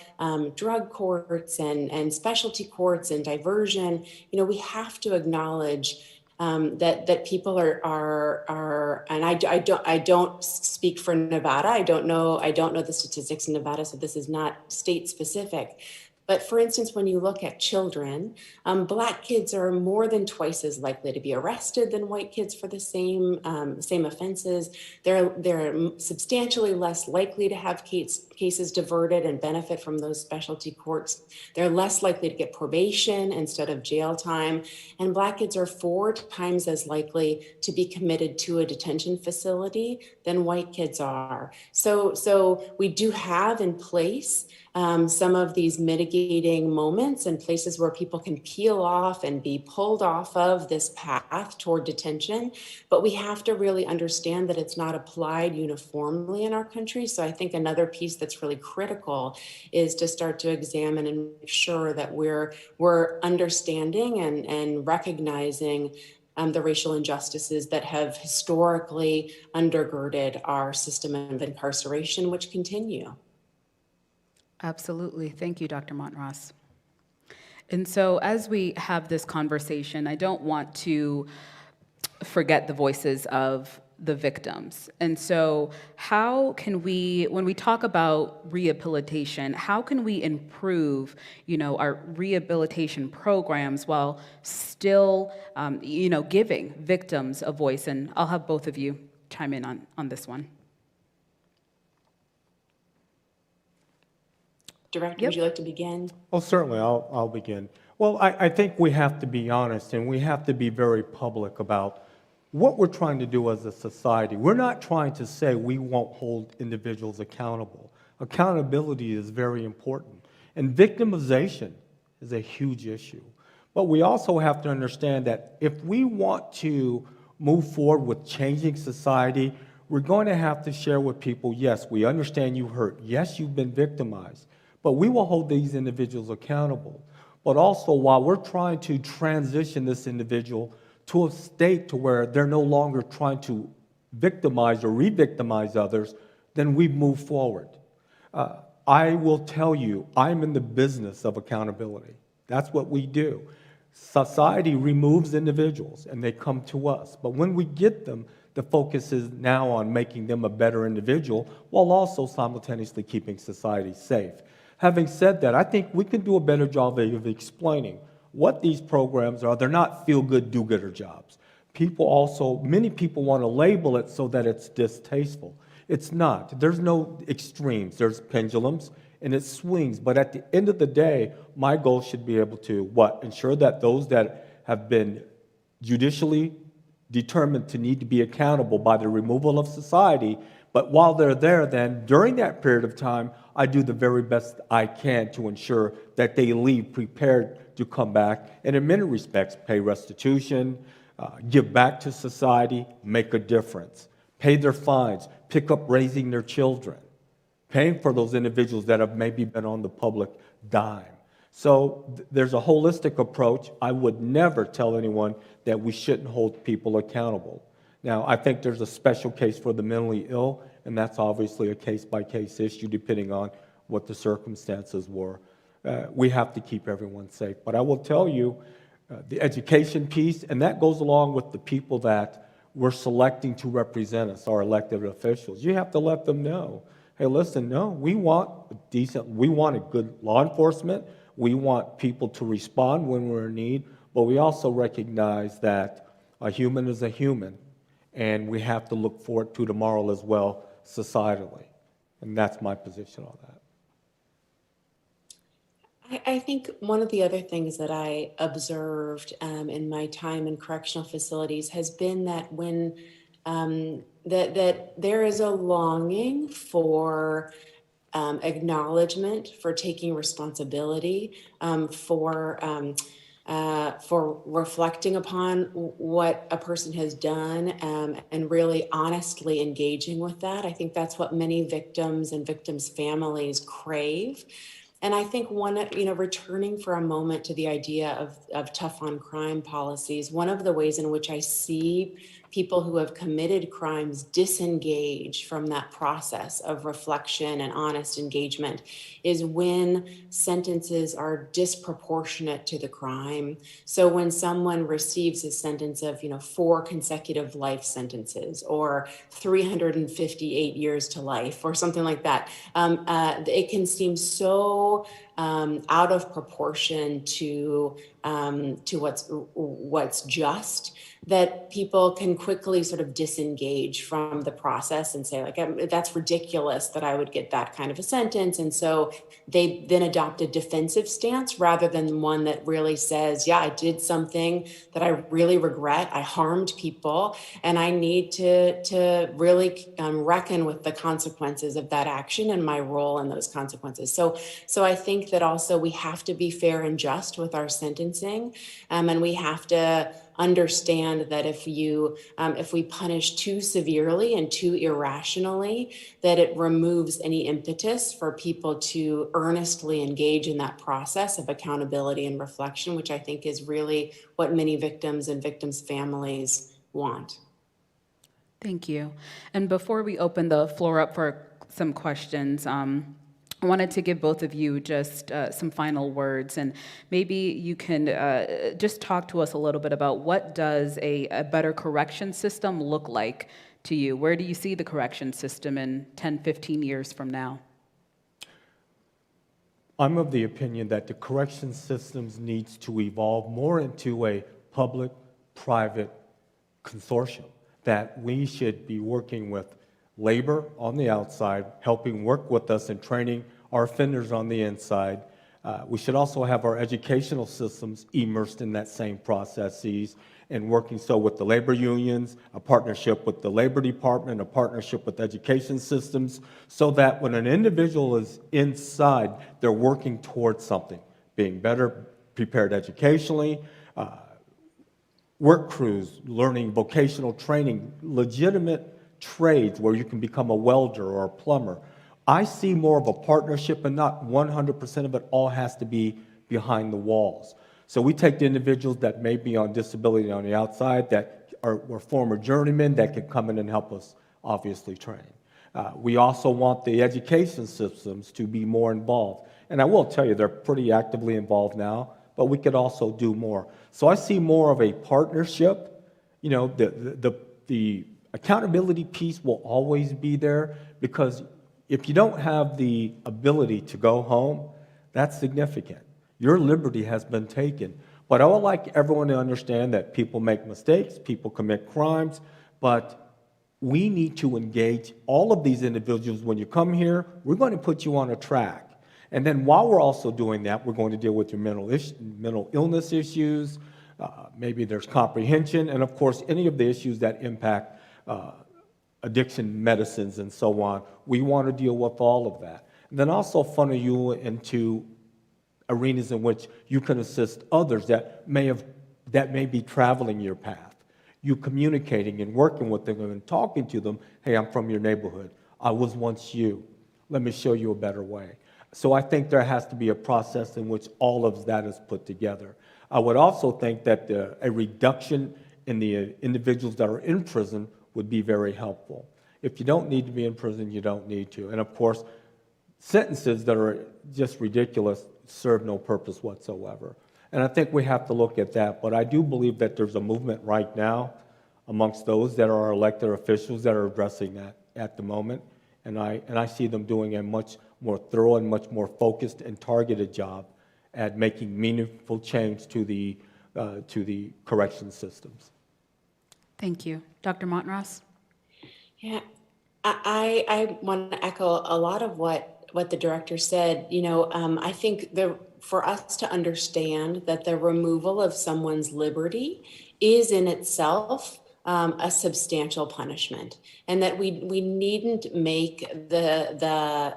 drug courts and specialty courts and diversion, we have to acknowledge that people are, and I don't speak for Nevada. I don't know the statistics in Nevada, so this is not state specific. But for instance, when you look at children, Black kids are more than twice as likely to be arrested than white kids for the same offenses. They're substantially less likely to have cases diverted and benefit from those specialty courts. They're less likely to get probation instead of jail time. And Black kids are 4 times as likely to be committed to a detention facility than white kids are. So we do have in place some of these mitigating moments and places where people can peel off and be pulled off of this path toward detention. But we have to really understand that it's not applied uniformly in our country. So I think another piece that's really critical is to start to examine and make sure that we're understanding and recognizing the racial injustices that have historically undergirded our system of incarceration, which continue. Absolutely. Thank you, Dr. Montross. And so as we have this conversation, I don't want to forget the voices of the victims. And so how can we, when we talk about rehabilitation, how can we improve, our rehabilitation programs while still, giving victims a voice? And I'll have both of you chime in on this one. Director, Would you like to begin? Well, certainly, I'll begin. Well, I think we have to be honest and we have to be very public about what we're trying to do as a society. We're not trying to say we won't hold individuals accountable. Accountability is very important. And victimization is a huge issue. But we also have to understand that if we want to move forward with changing society, we're going to have to share with people, yes, we understand you hurt. Yes, you've been victimized. But we will hold these individuals accountable. But also, while we're trying to transition this individual to a state to where they're no longer trying to victimize or re-victimize others, then we move forward. I will tell you, I'm in the business of accountability. That's what we do. Society removes individuals and they come to us. But when we get them, the focus is now on making them a better individual while also simultaneously keeping society safe. Having said that, I think we can do a better job of explaining what these programs are. They're not feel-good, do-gooder jobs. Many people want to label it so that it's distasteful. It's not. There's no extremes. There's pendulums, and it swings. But at the end of the day, my goal should be able to, ensure that those that have been judicially determined to need to be accountable by the removal of society, but while they're there, then during that period of time, I do the very best I can to ensure that they leave prepared to come back, and in many respects, pay restitution, give back to society, make a difference, pay their fines, pick up raising their children, paying for those individuals that have maybe been on the public dime. So there's a holistic approach. I would never tell anyone that we shouldn't hold people accountable. Now, I think there's a special case for the mentally ill, and that's obviously a case-by-case issue depending on what the circumstances were. We have to keep everyone safe. But I will tell you, the education piece, and that goes along with the people that we're selecting to represent us, our elected officials. You have to let them know, hey, listen, no, we want a good law enforcement. We want people to respond when we're in need, but we also recognize that a human is a human. And we have to look forward to tomorrow as well, societally. And that's my position on that. I think one of the other things that I observed in my time in correctional facilities has been that when that there is a longing for acknowledgement, for taking responsibility, for for reflecting upon what a person has done, and really honestly engaging with that. I think that's what many victims and victims' families crave. And I think returning for a moment to the idea of tough on crime policies, one of the ways in which I see people who have committed crimes disengage from that process of reflection and honest engagement is when sentences are disproportionate to the crime. So when someone receives a sentence of, 4 consecutive life sentences or 358 years to life or something like that, it can seem so out of proportion to what's just, that people can quickly sort of disengage from the process and say, like, that's ridiculous that I would get that kind of a sentence. And so they then adopt a defensive stance rather than one that really says, yeah, I did something that I really regret. I harmed people, and I need to really reckon with the consequences of that action and my role in those consequences. So I think that also we have to be fair and just with our sentencing, and we have to understand that if we punish too severely and too irrationally, that it removes any impetus for people to earnestly engage in that process of accountability and reflection, which I think is really what many victims and victims' families want. Thank you. And before we open the floor up for some questions, I wanted to give both of you just some final words, and maybe you can just talk to us a little bit about what does a better correction system look like to you? Where do you see the correction system in 10, 15 years from now? I'm of the opinion that the correction systems needs to evolve more into a public-private consortium, that we should be working with labor on the outside, helping work with us and training our offenders on the inside. We should also have our educational systems immersed in that same processes and working so with the labor unions, a partnership with the Labor Department, a partnership with education systems, so that when an individual is inside, they're working towards something, being better prepared educationally, work crews, learning vocational training, legitimate trades where you can become a welder or a plumber. I see more of a partnership, and not 100% of it all has to be behind the walls. So we take the individuals that may be on disability on the outside, that were former journeymen, that can come in and help us obviously train. We also want the education systems to be more involved. And I will tell you, they're pretty actively involved now, but we could also do more. So I see more of a partnership. The accountability piece will always be there, because if you don't have the ability to go home, that's significant. Your liberty has been taken. But I would like everyone to understand that people make mistakes, people commit crimes, but we need to engage all of these individuals. When you come here, we're going to put you on a track. And then while we're also doing that, we're going to deal with your mental illness issues, maybe there's comprehension, and of course, any of the issues that impact addiction medicines and so on. We want to deal with all of that. And then also funnel you into arenas in which you can assist others that may be traveling your path. You communicating and working with them and talking to them, hey, I'm from your neighborhood. I was once you. Let me show you a better way. So I think there has to be a process in which all of that is put together. I would also think that a reduction in the individuals that are in prison would be very helpful. If you don't need to be in prison, you don't need to. And of course, sentences that are just ridiculous serve no purpose whatsoever. And I think we have to look at that. But I do believe that there's a movement right now amongst those that are elected officials that are addressing that at the moment. And I see them doing a much more thorough and much more focused and targeted job at making meaningful change to the correction systems. Thank you. Dr. Montross? Yeah, I want to echo a lot of what the director said. I think for us to understand that the removal of someone's liberty is in itself a substantial punishment, and that we needn't make the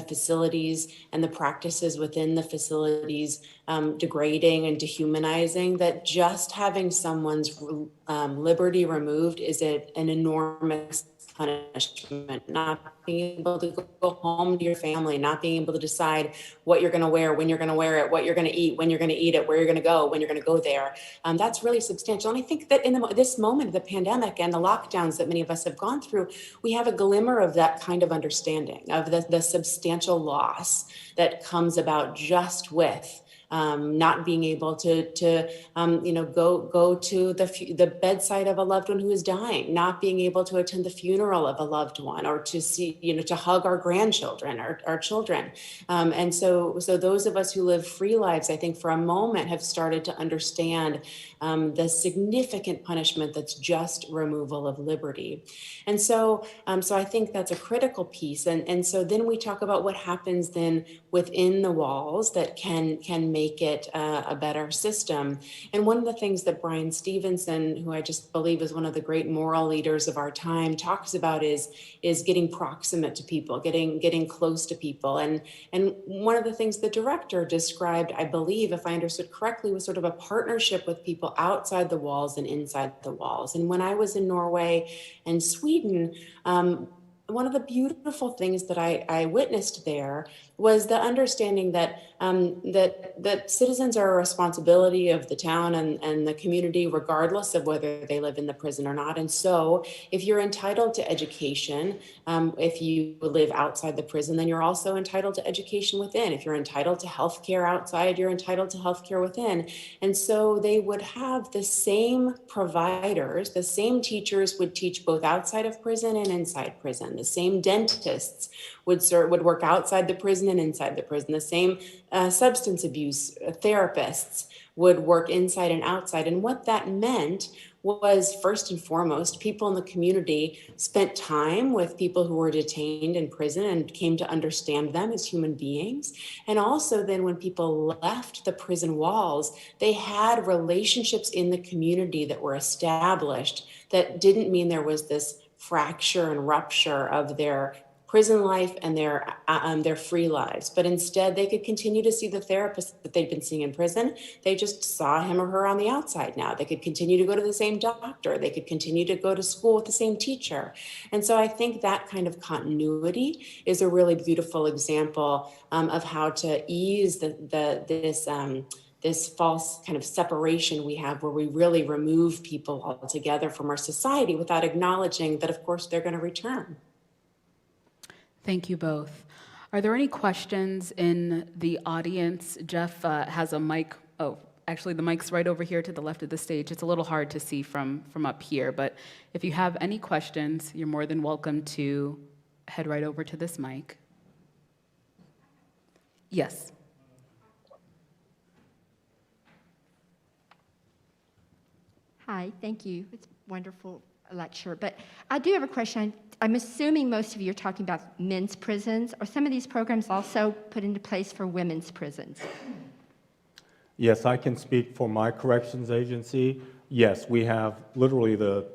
facilities and the practices within the facilities degrading and dehumanizing. That just having someone's liberty removed is an enormous punishment. Not being able to go home to your family, not being able to decide what you're going to wear, when you're going to wear it, what you're going to eat, when you're going to eat it, where you're going to go, when you're going to go there. That's really substantial. And I think that in this moment of the pandemic and the lockdowns that many of us have gone through, we have a glimmer of that kind of understanding of the substantial loss that comes about just with not being able to go to the bedside of a loved one who is dying, not being able to attend the funeral of a loved one, or to see, to hug our grandchildren, our children. And so those of us who live free lives, I think for a moment have started to understand the significant punishment that's just removal of liberty. And so I think that's a critical piece. And so then we talk about what happens then within the walls that can make it a better system. And one of the things that Brian Stevenson, who I just believe is one of the great moral leaders of our time, talks about is getting proximate to people, getting close to people. And one of the things the director described, I believe, if I understood correctly, was sort of a partnership with people outside the walls and inside the walls. And when I was in Norway and Sweden, one of the beautiful things that I witnessed there was the understanding that that citizens are a responsibility of the town and the community, regardless of whether they live in the prison or not. And so if you're entitled to education, if you live outside the prison, then you're also entitled to education within. If you're entitled to healthcare outside, you're entitled to healthcare within. And so they would have the same providers, the same teachers would teach both outside of prison and inside prison. The same dentists would work outside the prison and inside the prison. The same substance abuse therapists would work inside and outside. And what that meant was, first and foremost, people in the community spent time with people who were detained in prison and came to understand them as human beings. And also then when people left the prison walls, they had relationships in the community that were established that didn't mean there was this fracture and rupture of their prison life and their free lives, but instead they could continue to see the therapist that they'd been seeing in prison. They just saw him or her on the outside now. They could continue to go to the same doctor. They could continue to go to school with the same teacher. And so I think that kind of continuity is a really beautiful example of how to ease this false kind of separation we have, where we really remove people altogether from our society without acknowledging that, of course, they're going to return. Thank you both. Are there any questions in the audience? Jeff has a mic. Oh, actually, the mic's right over here to the left of the stage. It's a little hard to see from up here, but if you have any questions, you're more than welcome to head right over to this mic. Yes. Hi, thank you. It's a wonderful lecture, but I do have a question. I'm assuming most of you are talking about men's prisons. Are some of these programs also put into place for women's prisons? Yes, I can speak for my corrections agency. Yes, we have literally the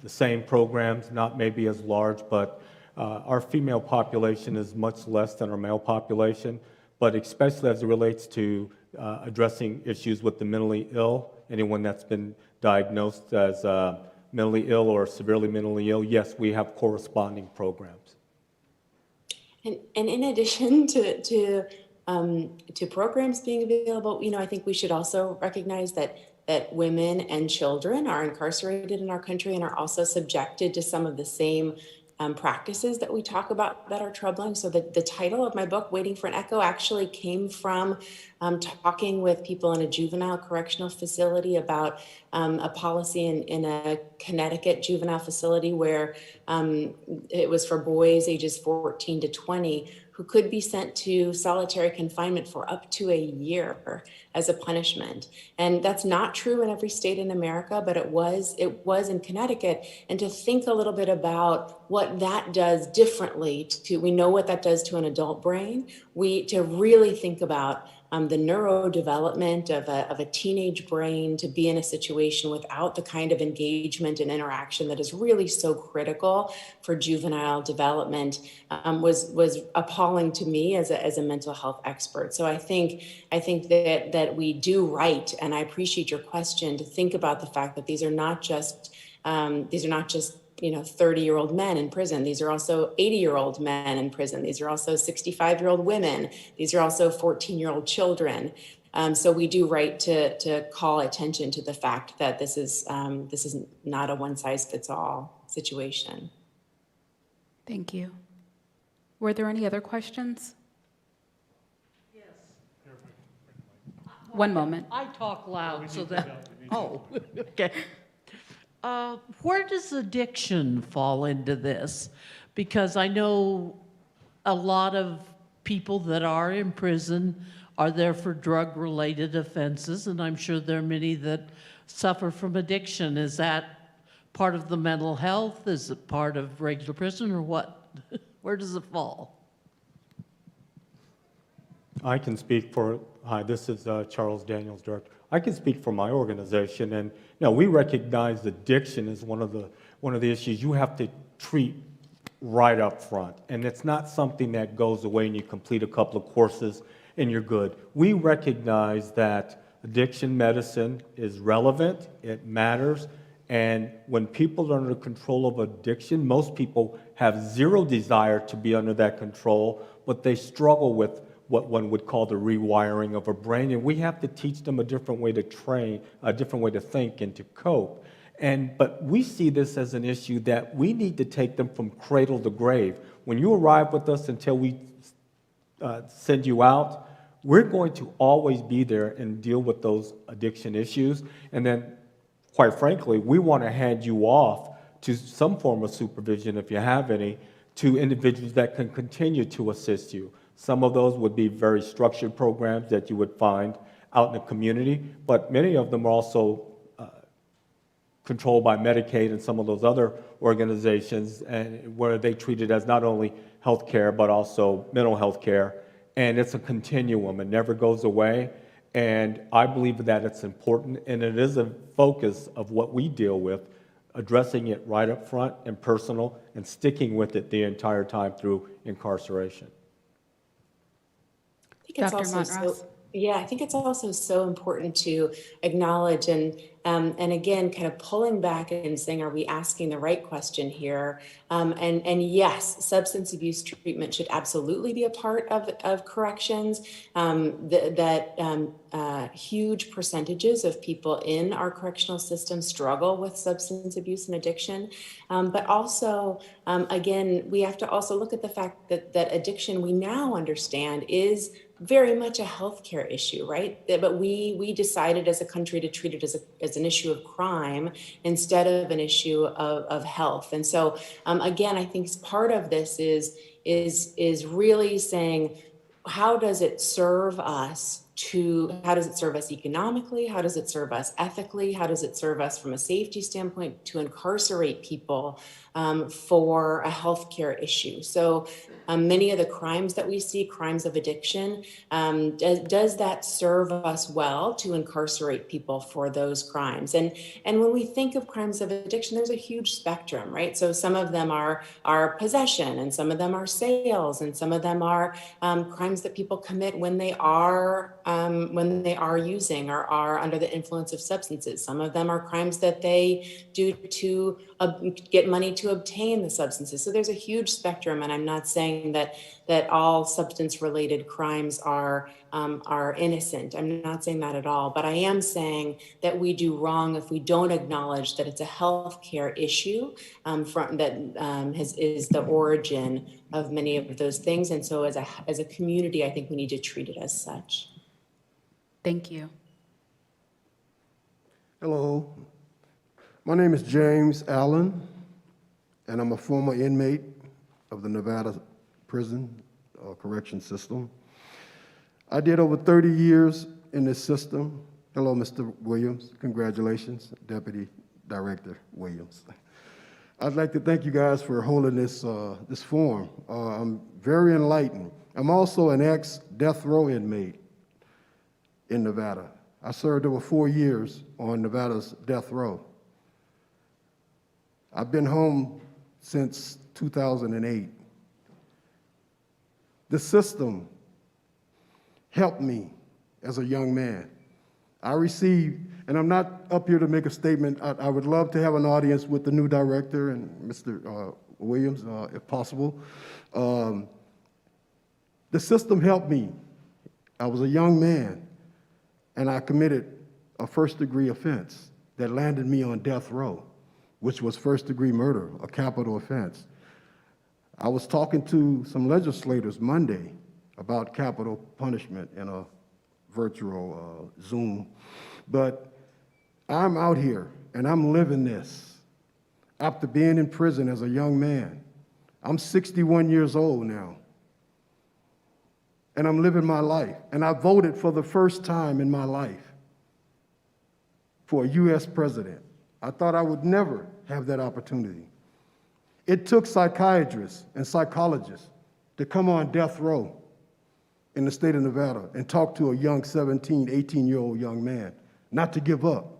same programs, not maybe as large, but our female population is much less than our male population, but especially as it relates to addressing issues with the mentally ill, anyone that's been diagnosed as mentally ill or severely mentally ill, yes, we have corresponding programs. And in addition to programs being available, I think we should also recognize that women and children are incarcerated in our country and are also subjected to some of the same practices that we talk about that are troubling. So the title of my book, Waiting for an Echo, actually came from talking with people in a juvenile correctional facility about a policy in a Connecticut juvenile facility where it was for boys ages 14 to 20 who could be sent to solitary confinement for up to a year as a punishment. And that's not true in every state in America, but it was in Connecticut. And to think a little bit about what that does differently we know what that does to an adult brain, to really think about the neurodevelopment of a teenage brain to be in a situation without the kind of engagement and interaction that is really so critical for juvenile development was appalling to me as a mental health expert. So I think that we do right, and I appreciate your question, to think about the fact that these are not just 30-year-old men in prison. These are also 80-year-old men in prison. These are also 65-year-old women. These are also 14-year-old children. So we do right to call attention to the fact that this is not a one-size-fits-all situation. Thank you. Were there any other questions? Yes. One moment. I talk loud so that, oh, okay. Where does addiction fall into this? Because I know a lot of people that are in prison are there for drug-related offenses, and I'm sure there are many that suffer from addiction. Is that part of the mental health? Is it part of regular prison, or what? Where does it fall? I can speak for, hi, this is Charles Daniels, Director. I can speak for my organization, and we recognize addiction as one of the issues you have to treat right up front. And it's not something that goes away and you complete a couple of courses and you're good. We recognize that addiction medicine is relevant, it matters, and when people are under control of addiction, most people have zero desire to be under that control, but they struggle with what one would call the rewiring of a brain, and we have to teach them a different way to train, a different way to think and to cope. But we see this as an issue that we need to take them from cradle to grave. When you arrive with us until we send you out, we're going to always be there and deal with those addiction issues. And then, quite frankly, we want to hand you off to some form of supervision, if you have any, to individuals that can continue to assist you. Some of those would be very structured programs that you would find out in the community, but many of them are also controlled by Medicaid and some of those other organizations, and where they treat it as not only health care, but also mental health care. And it's a continuum. It never goes away. And I believe that it's important, and it is a focus of what we deal with, addressing it right up front and personal, and sticking with it the entire time through incarceration. Dr. Montross. I think it's also so important to acknowledge and again, kind of pulling back and saying, are we asking the right question here? And yes, substance abuse treatment should absolutely be a part of corrections. Huge percentages of people in our correctional system struggle with substance abuse and addiction. But also, again, we have to also look at the fact that addiction, we now understand, is very much a healthcare issue, right? But we decided as a country to treat it as an issue of crime instead of an issue of health. And so, again, I think part of this is really saying, how does it serve us how does it serve us economically? How does it serve us ethically? How does it serve us from a safety standpoint to incarcerate people for a healthcare issue? So many of the crimes that we see, crimes of addiction, does that serve us well to incarcerate people for those crimes? And when we think of crimes of addiction, there's a huge spectrum, right? So some of them are possession, and some of them are sales, and some of them are crimes that people commit when they are using or are under the influence of substances. Some of them are crimes that they do to get money to obtain the substances. So there's a huge spectrum, and I'm not saying that all substance-related crimes are innocent. I'm not saying that at all, but I am saying that we do wrong if we don't acknowledge that it's a healthcare issue is the origin of many of those things. And so as a community, I think we need to treat it as such. Thank you. Hello, my name is James Allen, and I'm a former inmate of the Nevada prison correction system. I did over 30 years in this system. Hello, Mr. Williams. Congratulations, Deputy Director Williams. I'd like to thank you guys for holding this forum. I'm very enlightened. I'm also an ex-death row inmate. in Nevada. I served over 4 years on Nevada's death row. I've been home since 2008. The system helped me as a young man. I received, and I'm not up here to make a statement, I would love to have an audience with the new director and Mr. Williams, if possible. The system helped me. I was a young man, and I committed a first-degree offense that landed me on death row, which was first-degree murder, a capital offense. I was talking to some legislators Monday about capital punishment in a virtual Zoom, but I'm out here and I'm living this after being in prison as a young man. I'm 61 years old now, and I'm living my life, and I voted for the first time in my life for a U.S. president. I thought I would never have that opportunity. It took psychiatrists and psychologists to come on death row in the state of Nevada and talk to a young 17, 18-year-old young man, not to give up.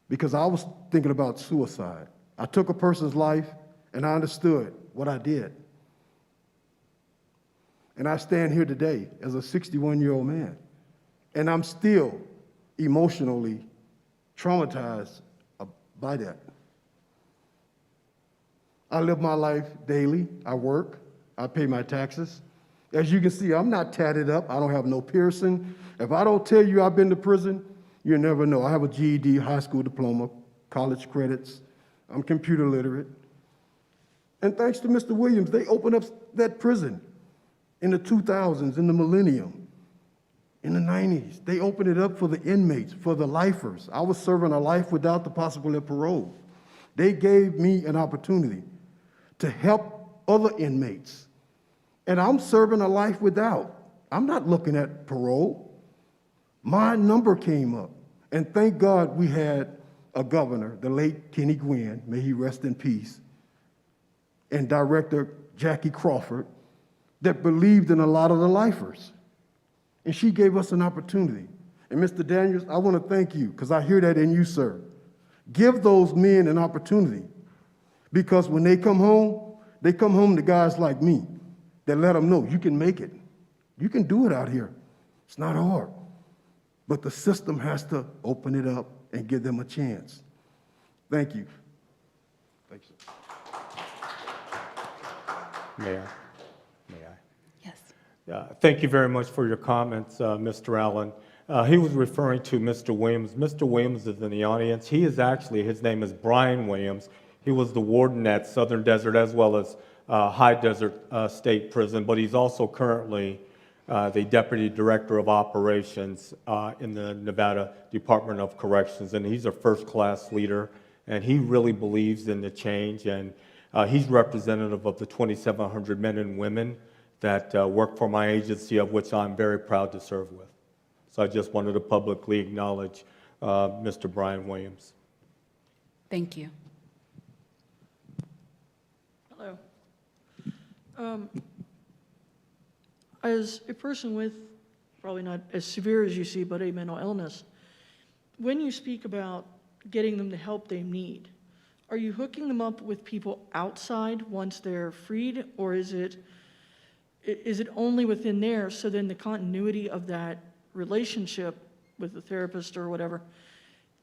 Because I was thinking about suicide. I took a person's life and I understood what I did. And I stand here today as a 61-year-old man, and I'm still emotionally traumatized by that. I live my life daily. I work. I pay my taxes. As you can see, I'm not tatted up. I don't have no piercing. If I don't tell you I've been to prison, you'll never know. I have a GED, high school diploma, college credits. I'm computer literate. And thanks to Mr. Williams, they opened up that prison in the 2000s, in the millennium, in the 90s. They opened it up for the inmates, for the lifers. I was serving a life without the possibility of parole. They gave me an opportunity to help other inmates. And I'm serving a life without. I'm not looking at parole. My number came up. And thank God we had a governor, the late Kenny Gwynn, may he rest in peace, and Director Jackie Crawford, that believed in a lot of the lifers. And she gave us an opportunity. And Mr. Daniels, I want to thank you, because I hear that in you, sir. Give those men an opportunity, because when they come home to guys like me that let them know you can make it. You can do it out here. It's not hard. But the system has to open it up and give them a chance. Thank you. Thank you, sir. May I? Yes. Thank you very much for your comments, Mr. Allen. He was referring to Mr. Williams. Mr. Williams is in the audience. He is actually, his name is Brian Williams. He was the warden at Southern Desert as well as High Desert State Prison, but he's also currently the Deputy Director of Operations in the Nevada Department of Corrections, and he's a first-class leader, and he really believes in the change, and he's representative of the 2,700 men and women that work for my agency, of which I'm very proud to serve with. So I just wanted to publicly acknowledge Mr. Brian Williams. Thank you. Hello. As a person with, probably not as severe as you see, but a mental illness, when you speak about getting them the help they need, are you hooking them up with people outside once they're freed, or is it only within there, so then the continuity of that relationship with the therapist or whatever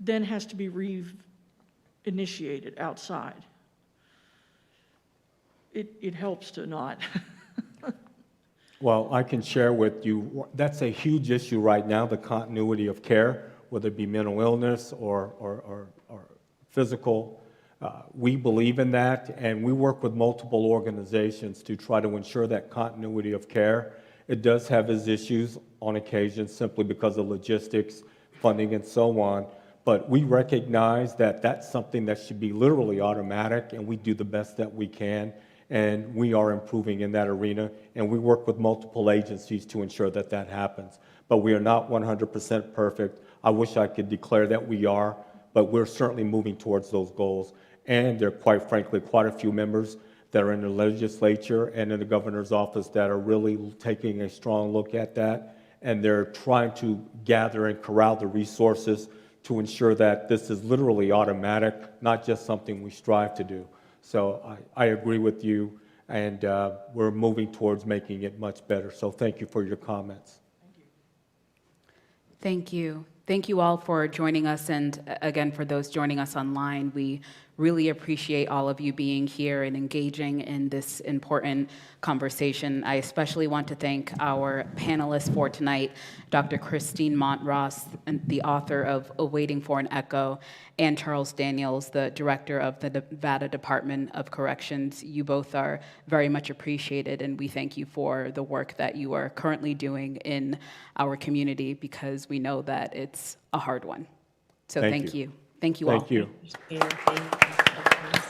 then has to be reinitiated outside? It helps to not. Well, I can share with you, that's a huge issue right now, the continuity of care, whether it be mental illness or physical. We believe in that, and we work with multiple organizations to try to ensure that continuity of care. It does have its issues on occasion simply because of logistics, funding, and so on, but we recognize that that's something that should be literally automatic, and we do the best that we can, and we are improving in that arena, and we work with multiple agencies to ensure that that happens. But we are not 100% perfect. I wish I could declare that we are, but we're certainly moving towards those goals. And there are, quite frankly, quite a few members that are in the legislature and in the governor's office that are really taking a strong look at that. and they're trying to gather and corral the resources to ensure that this is literally automatic, not just something we strive to do. So I agree with you, and we're moving towards making it much better. So thank you for your comments. Thank you. Thank you all for joining us, and again, for those joining us online, we really appreciate all of you being here and engaging in this important conversation. I especially want to thank our panelists for tonight, Dr. Christine Montross, the author of Waiting for an Echo, and Charles Daniels, the director of the Nevada Department of Corrections. You both are very much appreciated, and we thank you for the work that you are currently doing in our community, because we know that it's a hard one. So thank you. Thank you all. Thank you. Thank you.